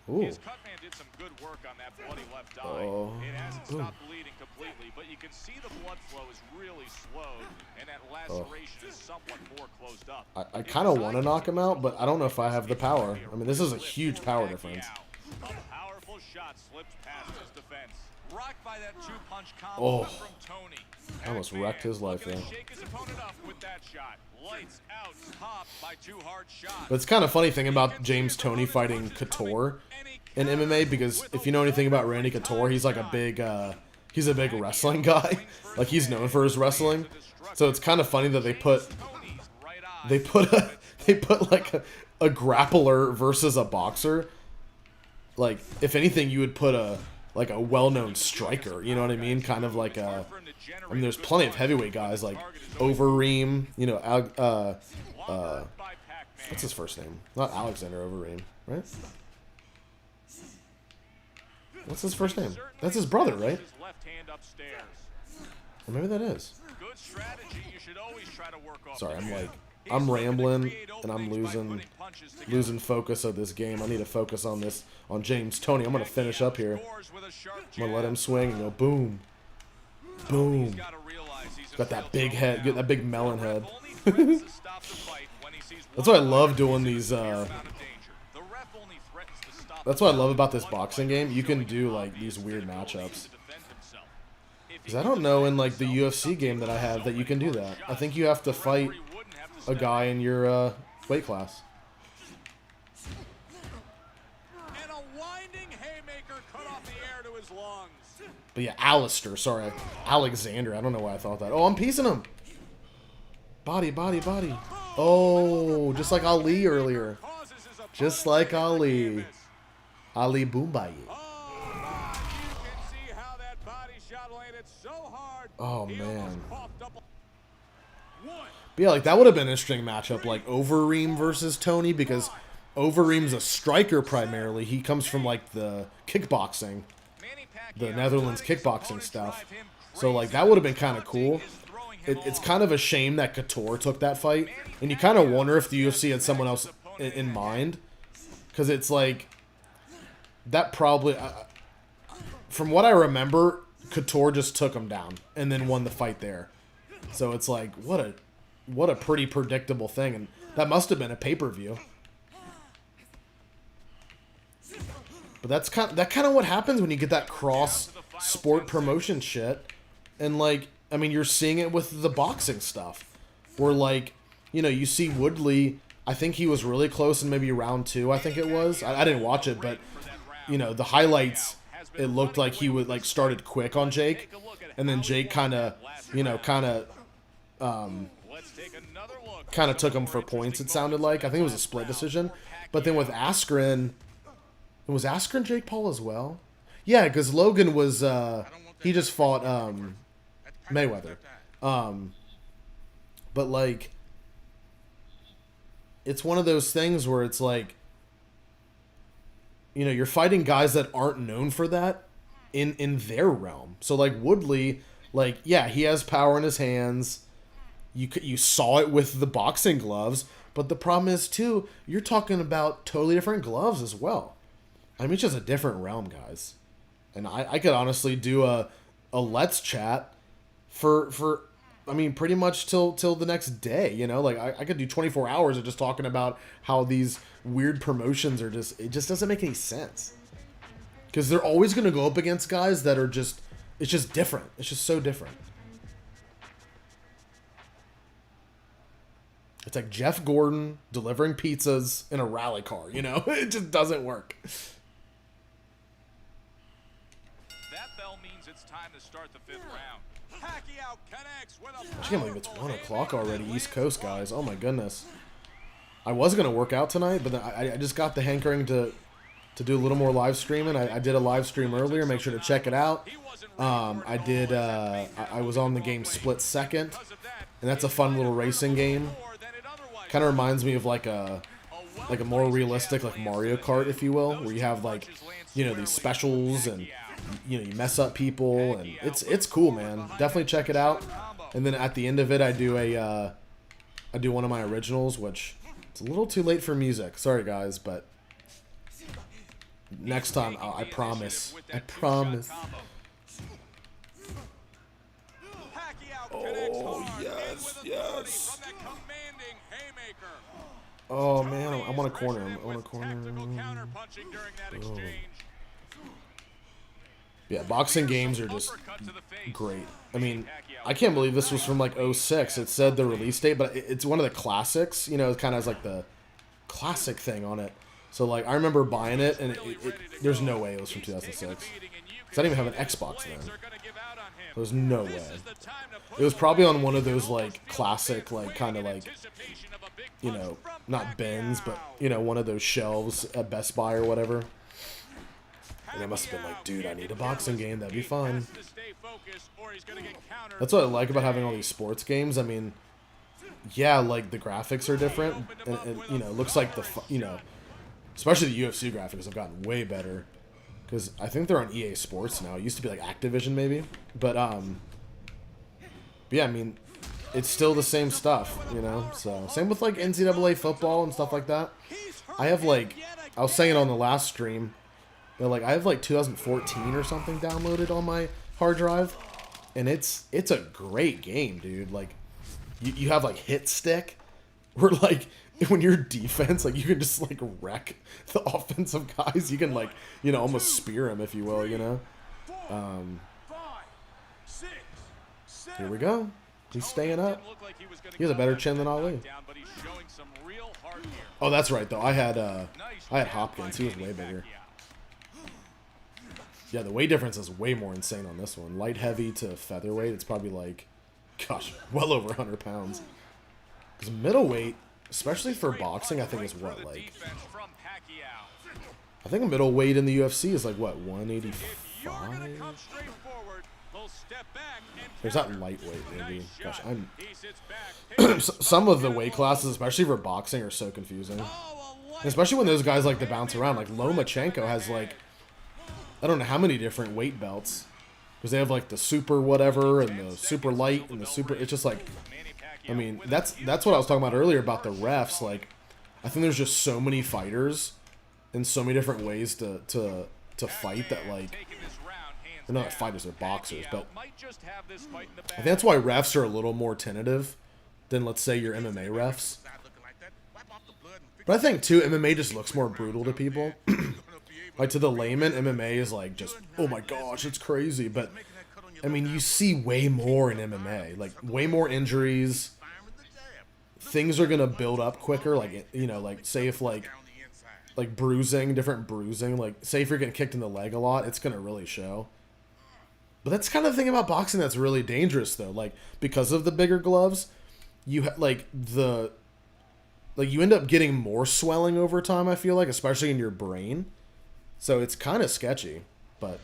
Ooh. His cut man did some good work on that bloody left eye. It hasn't stopped bleeding completely, but you can see the blood flow is really slowed, and that laceration is somewhat more closed up. I kind of want to knock him out, but I don't know if I have the power. I mean, this is a huge power difference. A powerful shot slipped past his defense. Rocked by that two-punch combo from Tony. I almost wrecked his life there. But it's kind of funny thing about James Toney fighting Couture in MMA, because if you know anything about Randy Couture, he's like a big wrestling guy. Like, he's known for his wrestling. So it's kind of funny that they put like a grappler versus a boxer. Like, if anything, you would put a well-known striker, you know what I mean? Kind of like a, I mean, there's plenty of heavyweight guys like Overeem, you know, what's his first name? Not Alexander Overeem, right? What's his first name? That's his brother, right? Or maybe that is. Sorry, I'm rambling, and I'm losing focus of this game. I need to focus on this, on James Toney. I'm going to finish up here. I'm going to let him swing and go boom. Boom. Got that big head, get that big melon head. That's what I love doing these, that's what I love about this boxing game. You can do, like, these weird matchups. Because I don't know in, like, the UFC game that I have that you can do that. I think you have to fight a guy in your weight class. And a winding haymaker cut off the air to his lungs. But yeah, Alexander. I don't know why I thought that. Oh, I'm piecing him. Body. Oh, just like Ali earlier. Just like Ali. Ali Boombai. Oh, man. But yeah, like, that would have been an interesting matchup, like Overeem versus Tony, because Overeem's a striker primarily. He comes from, like, the kickboxing, the Netherlands kickboxing stuff. So, like, that would have been kind of cool. It's kind of a shame that Couture took that fight, and you kind of wonder if the UFC had someone else in mind, because it's like, that probably, from what I remember, Couture just took him down and then won the fight there. So it's like, what a pretty predictable thing, and that must have been a pay-per-view. But that's kind of what happens when you get that cross sport promotion shit. And, like, I mean, you're seeing it with the boxing stuff, where, like, you know, you see Woodley. I think he was really close in maybe round 2. I think it was. I didn't watch it, but, you know, the highlights. it looked like he would like started quick on Jake, and then Jake kind of, kind of took him for points. It sounded like, I think it was a split decision, but then with Askren, was Askren Jake Paul as well? Yeah, because Logan was he just fought Mayweather, but like it's one of those things where it's like, you know, you're fighting guys that aren't known for that in their realm. So like Woodley, like, yeah, he has power in his hands. You saw it with the boxing gloves, but the problem is too, you're talking about totally different gloves as well. I mean, it's just a different realm, guys. And I could honestly do a let's chat for I mean, pretty much till the next day, you know? Like, I could do 24 hours of just talking about how these weird promotions are just... It just doesn't make any sense. Because they're always going to go up against guys that are just... It's just different. It's just so different. It's like Jeff Gordon delivering pizzas in a rally car, you know? It just doesn't work. That bell means it's time to start the 5th round. Pacquiao connects with a I can't believe it's 1 o'clock already, East Coast, guys. Oh my goodness. I was going to work out tonight, but then I just got the hankering to do a little more live streaming. I did a live stream earlier. Make sure to check it out. I was on the game Split Second, and that's a fun little racing game. Kind of reminds me of like a more realistic, like Mario Kart, if you will, where you have like, you know, these specials and, you know, you mess up people, and it's cool, man. Definitely check it out. And then at the end of it, I do one of my originals, which it's a little too late for music. Sorry, guys, but next time I promise. I promise. Oh yes, yes. Oh man, I want to corner him. I want to corner him. Oh. Yeah, boxing games are just great. I mean, I can't believe this was from like 06. It said the release date, but it's one of the classics. You know, it kind of has like the classic thing on it. So like, I remember buying it, and there's no way it was from 2006. Because I didn't even have an Xbox then. There's no way. It was probably on one of those like classic, like kind of like, you know, not bins, but you know, one of those shelves at Best Buy or whatever. And I must have been like, dude, I need a boxing game. That'd be fun. That's what I like about having all these sports games. I mean, yeah, like the graphics are different, and you know, it looks like you know, especially the UFC graphics have gotten way better. Because I think they're on EA Sports now. It used to be like Activision maybe. But yeah, I mean, it's still the same stuff, you know? So, same with like NCAA football and stuff like that. I have like, I was saying on the last stream, that like I have like 2014 or something downloaded on my hard drive. And it's a great game, dude. Like, you have like hit stick, where like, when you're defense, like you can just like wreck the offensive guys. You can like, you know, almost spear them, if you will, you know. Here we go. He's staying up. He has a better chin than Ali. Oh, that's right though. I had Hopkins. He was way bigger. Yeah, the weight difference is way more insane on this one. Light heavy to featherweight, it's probably like, gosh, well over 100 pounds. Because middleweight, especially for boxing, I think is what, like, I think a middleweight in the UFC is like, what, 185? There's not lightweight, maybe. Gosh, some of the weight classes, especially for boxing, are so confusing. Especially when those guys like to bounce around. Like, Lomachenko has, like, I don't know how many different weight belts. Because they have, like, the super whatever, and the super light, and the super, it's just like, I mean, that's what I was talking about earlier about the refs. Like, I think there's just so many fighters and so many different ways to fight that, like, they're not fighters, they're boxers. But I think that's why refs are a little more tentative than, let's say, your MMA refs. But I think, too, MMA just looks more brutal to people. Like, to the layman, MMA is, like, just, oh my gosh, it's crazy. But, I mean, you see way more in MMA. Like, way more injuries. Things are going to build up quicker. Like, you know, like, say if, like like bruising, different bruising. Like, say if you're getting kicked in the leg a lot, it's gonna really show. But that's kind of the thing about boxing that's really dangerous, though. Like, because of the bigger gloves, you you end up getting more swelling over time, I feel like, especially in your brain. So it's kind of sketchy. But,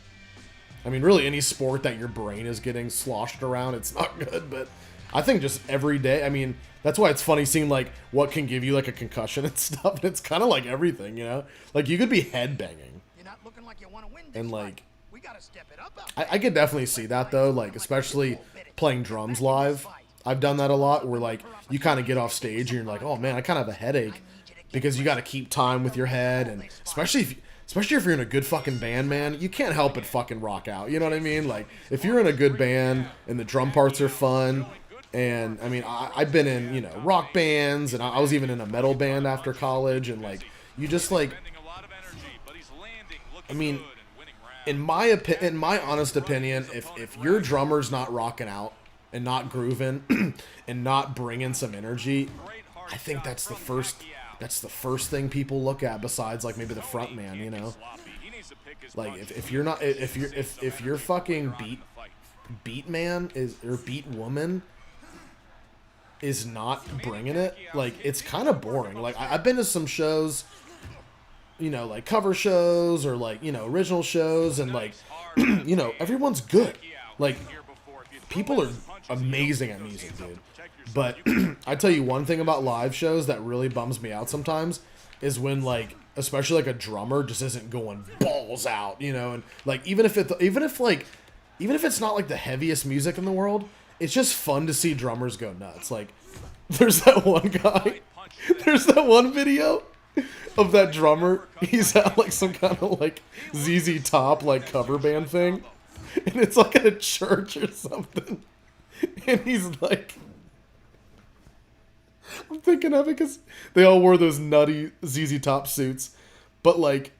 I mean, really any sport that your brain is getting sloshed around, it's not good. But I think just every day, I mean, that's why it's funny seeing, like, what can give you, like, a concussion and stuff. And it's kind of like everything, you know? Like, you could be headbanging. You're not looking like you want to win this And, fight. like, We gotta step it up out I could definitely see that, though. Like, especially playing drums live. I've done that a lot where, like, you kind of get off stage and you're like, oh, man, I kind of have a headache. Because you got to keep time with your head. And especially if you're in a good fucking band, man, you can't help but fucking rock out. You know what I mean? Like, if you're in a good band and the drum parts are fun, and, I mean, I've been in, you know, rock bands, and I was even in a metal band after college, and, like, you just, like, I mean, in my honest opinion, if your drummer's not rocking out and not grooving and not bringing some energy, I think that's the first thing people look at besides, like, maybe the front man, you know? Like, if your fucking beat man or beat woman is not bringing it, like, it's kind of boring. Like, I've been to some shows, you know, like cover shows or, like, you know, original shows, and, like, you know, everyone's good. Like, people are amazing at music, dude. But I tell you one thing about live shows that really bums me out sometimes is when, like, especially like a drummer just isn't going balls out, you know, and, like, even if it's not like the heaviest music in the world, it's just fun to see drummers go nuts. Like, there's that one guy, there's that one video of that drummer. He's at, like, some kind of, like, ZZ Top, like, cover band thing, and it's like at a church or something, and he's like, I'm thinking of it because they all wore those nutty ZZ Top suits, but, like,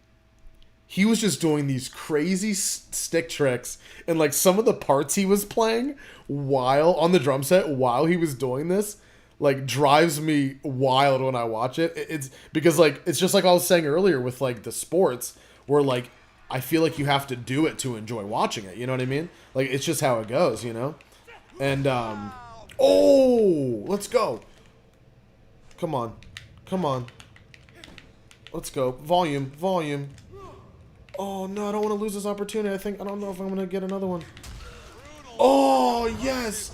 he was just doing these crazy stick tricks, and, like, some of the parts he was playing while on the drum set while he was doing this, like, drives me wild when I watch it. It's because, like, it's just like I was saying earlier with, like, the sports, where, like, I feel like you have to do it to enjoy watching it. You know what I mean? Like, it's just how it goes, you know? And, oh, let's go. Come on. Come on. Let's go. Volume. Volume. Oh, no, I don't want to lose this opportunity. I don't know if I'm going to get another one. Oh, yes.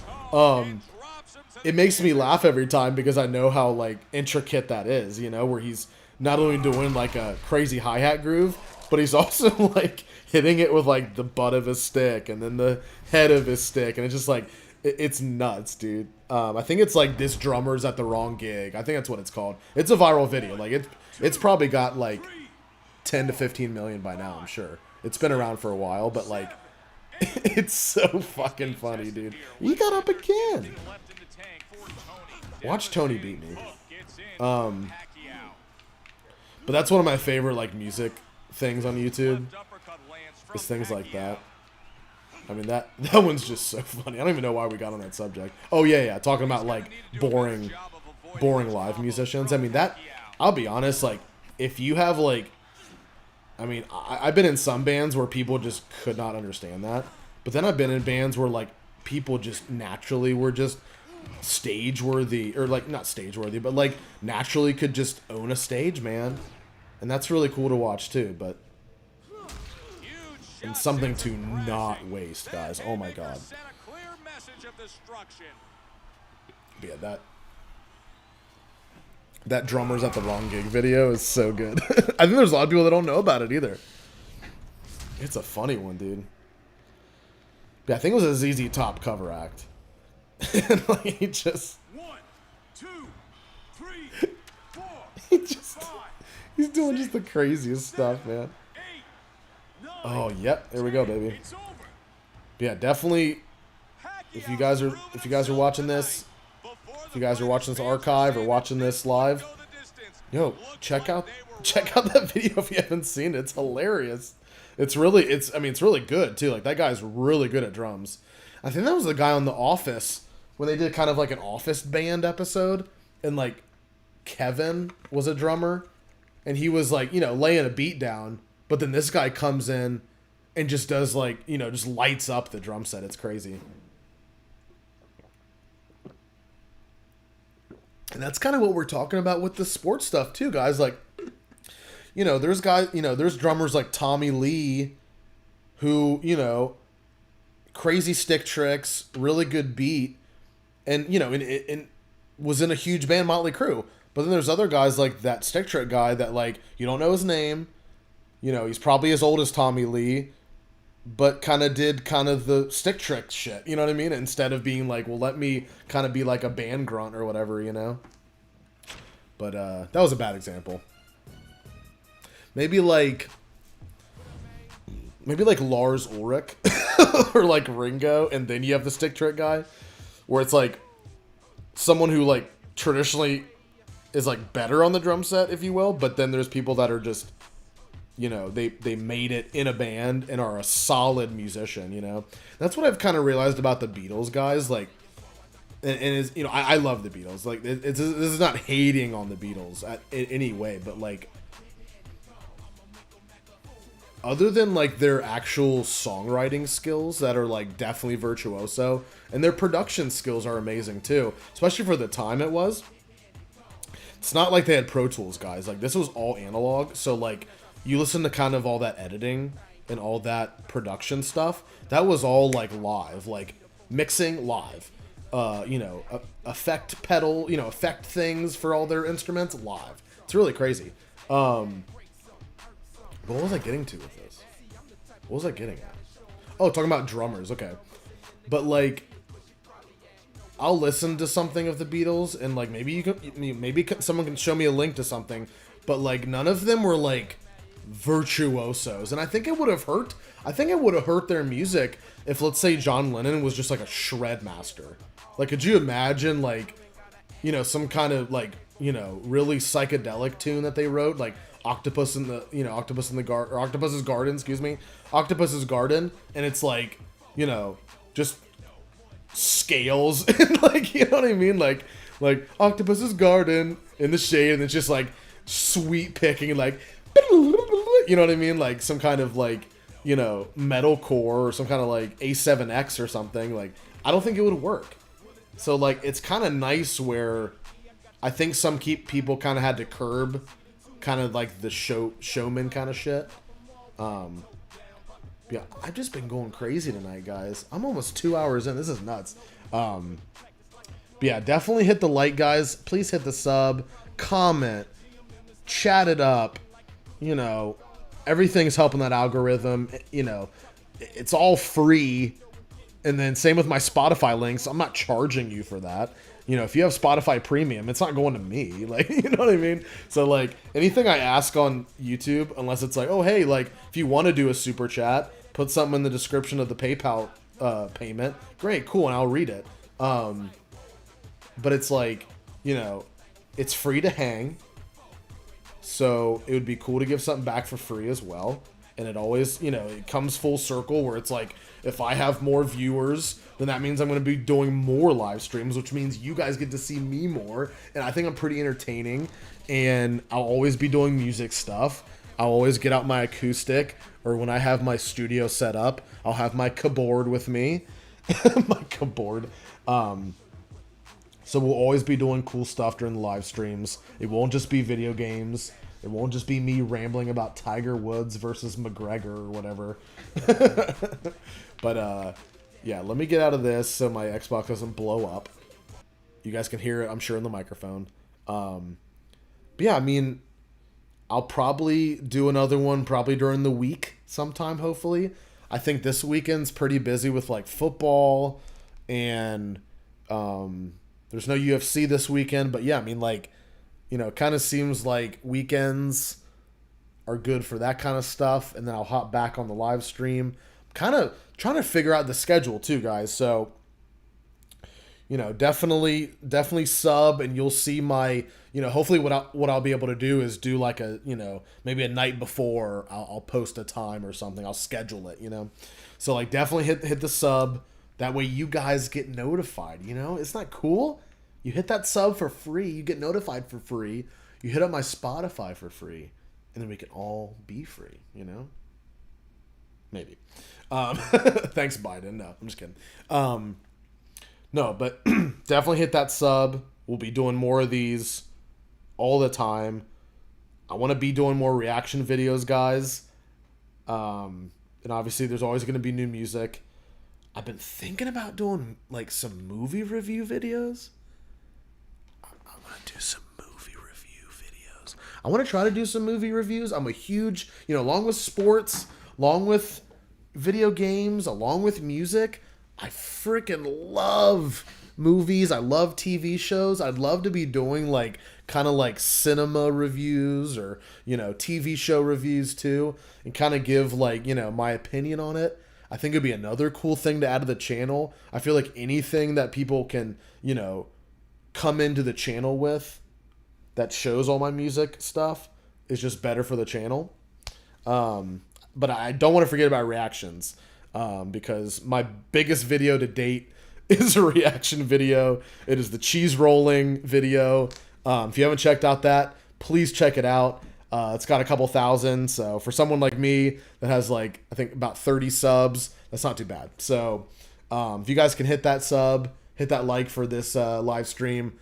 It makes me laugh every time because I know how, like, intricate that is, you know, where he's not only doing, like, a crazy hi-hat groove, but he's also, like, hitting it with, like, the butt of his stick and then the head of his stick. And it's just, like, it's nuts, dude. I think it's, like, this drummer's at the wrong gig. I think that's what it's called. It's a viral video. Like, it's probably got, like, 10 to 15 million by now, I'm sure. It's been around for a while, but, like, it's so fucking funny, dude. We got up again. Watch Tony beat me. But that's one of my favorite, like, music things on YouTube. Is things like that. I mean, that one's just so funny. I don't even know why we got on that subject. Oh, yeah. Talking about, like, boring live musicians. I mean, that, I'll be honest, like, if you have, like, I mean, I've been in some bands where people just could not understand that. But then I've been in bands where, like, people just naturally were just stage worthy, or, like, not stage worthy, but, like, naturally could just own a stage, man. And that's really cool to watch too. But and something to not waste, guys. Oh my god. But yeah, that drummer's at the wrong gig video is so good. I think there's a lot of people that don't know about it either. It's a funny one, dude. Yeah, I think it was a ZZ Top cover act. And, like, he just 1, 2, 3, 4. he's doing just the craziest stuff, man. Oh, yep. There we go, baby. But yeah, definitely. If you guys are watching this, if you guys are watching this archive or watching this live, yo, check out that video if you haven't seen it. It's hilarious. It's really good too. Like, that guy's really good at drums. I think that was the guy on The Office when they did kind of like an office band episode, and, like, Kevin was a drummer. and he was like, you know, laying a beat down, but then this guy comes in and just does like, you know, just lights up the drum set. It's crazy. And that's kind of what we're talking about with the sports stuff too, guys. Like, you know, there's guys, you know, there's drummers like Tommy Lee who, you know, crazy stick tricks, really good beat, and, you know, and was in a huge band, Motley Crue. But then there's other guys like that stick trick guy that, like, you don't know his name. You know, he's probably as old as Tommy Lee, but kind of did kind of the stick trick shit. You know what I mean? Instead of being like, well, let me kind of be like a band grunt or whatever, you know? But that was a bad example. Maybe like Lars Ulrich or like Ringo, and then you have the stick trick guy, where it's like someone who like traditionally is like better on the drum set, if you will, but then there's people that are just, you know, they made it in a band and are a solid musician, you know? That's what I've kind of realized about the Beatles, guys. Like, and is, you know, I love the Beatles. Like, this is not hating on the Beatles in any way, but like, other than like their actual songwriting skills that are like definitely virtuoso, and their production skills are amazing too, especially for the time it was. It's not like they had Pro Tools, guys. Like, this was all analog, so like you listen to kind of all that editing and all that production stuff, that was all like live, like mixing live. You know, effect pedal, you know, effect things for all their instruments live. It's really crazy. But what was I getting to with this? What was I getting at? Oh, talking about drummers. Okay. But like, I'll listen to something of the Beatles, and like maybe someone can show me a link to something, but like none of them were like virtuosos, and I think it would have hurt. I think it would have hurt their music if, let's say, John Lennon was just like a shred master. Like, could you imagine like, you know, some kind of like, you know, really psychedelic tune that they wrote, like Octopus's Garden, excuse me, Octopus's Garden, and it's like, you know, just scales and like, you know what I mean, like Octopus's Garden in the shade, and it's just like sweet picking, like, you know what I mean, like some kind of like, you know, metalcore or some kind of like A7X or something. Like, I don't think it would work. So like, it's kind of nice where I think some people kind of had to curb kind of like the showman kind of shit. Yeah, I've just been going crazy tonight, guys. I'm almost 2 hours in. This is nuts. But yeah, definitely hit the like, guys. Please hit the sub, comment, chat it up. You know, everything's helping that algorithm. You know, it's all free. And then same with my Spotify links. I'm not charging you for that. You know, if you have Spotify Premium, it's not going to me. Like, you know what I mean? So, like, anything I ask on YouTube, unless it's like, oh, hey, like, if you want to do a super chat, put something in the description of the PayPal payment. Great, cool, and I'll read it. But it's like, you know, it's free to hang. So it would be cool to give something back for free as well. And it always, you know, it comes full circle where it's like, if I have more viewers, then that means I'm going to be doing more live streams, which means you guys get to see me more. And I think I'm pretty entertaining. And I'll always be doing music stuff. I'll always get out my acoustic, or when I have my studio set up, I'll have my keyboard with me. My keyboard. So we'll always be doing cool stuff during the live streams. It won't just be video games. It won't just be me rambling about Tiger Woods versus McGregor or whatever. But, yeah, let me get out of this so my Xbox doesn't blow up. You guys can hear it, I'm sure, in the microphone. But yeah, I mean, I'll probably do another one probably during the week sometime, hopefully. I think this weekend's pretty busy with, like, football, and there's no UFC this weekend. But, yeah, I mean, like, you know, it kind of seems like weekends are good for that kind of stuff, and then I'll hop back on the live stream. Kind of trying to figure out the schedule too, guys. So, you know, definitely sub, and you'll see my, you know, hopefully what I'll be able to do is do like a, you know, maybe a night before I'll post a time or something. I'll schedule it, you know. So like, definitely hit the sub. That way you guys get notified, you know. It's not cool. You hit that sub for free, you get notified for free. You hit up my Spotify for free, and then we can all be free, you know? Maybe. Thanks, Biden. No, I'm just kidding. No, but definitely hit that sub. We'll be doing more of these all the time. I want to be doing more reaction videos, guys. And obviously, there's always going to be new music. I've been thinking about doing like some movie review videos. I want to do some movie review videos. I want to try to do some movie reviews. I'm a huge, along with sports, along with video games, along with music, I freaking love movies. I love TV shows. I'd love to be doing like kind of like cinema reviews or, TV show reviews too, and kind of give like, my opinion on it. I think it'd be another cool thing to add to the channel. I feel like anything that people can, come into the channel with that shows all my music stuff is just better for the channel. But I don't want to forget about reactions, because my biggest video to date is a reaction video. It is the cheese rolling video. If you haven't checked out that, please check it out. It's got a couple thousand. So for someone like me that has like, I think about 30 subs, that's not too bad. So if you guys can hit that sub, hit that like for this live stream,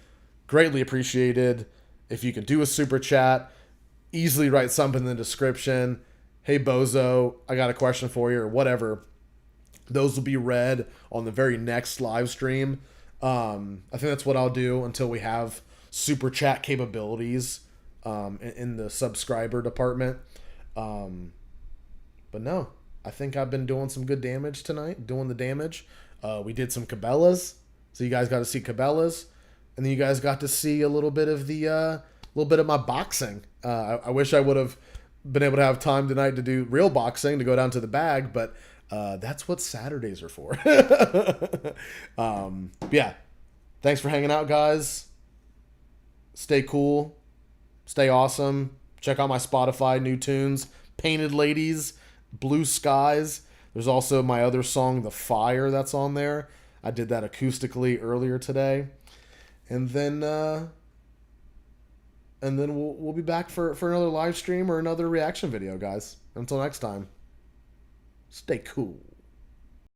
greatly appreciated. If you can do a super chat, easily write something in the description. Hey, Bozo, I got a question for you, or whatever. Those will be read on the very next live stream. I think that's what I'll do until we have super chat capabilities in the subscriber department. But no, I think I've been doing some good damage tonight, doing the damage. We did some Cabelas, so you guys got to see Cabelas, and then you guys got to see a little bit of my boxing. I wish I would have been able to have time tonight to do real boxing, to go down to the bag, but that's what Saturdays are for. Yeah, thanks for hanging out, guys. Stay cool, stay awesome. Check out my Spotify new tunes, Painted Ladies, Blue Skies. There's also my other song, The Fire, that's on there. I did that acoustically earlier today. And then we'll be back for another live stream or another reaction video, guys. Until next time, stay cool.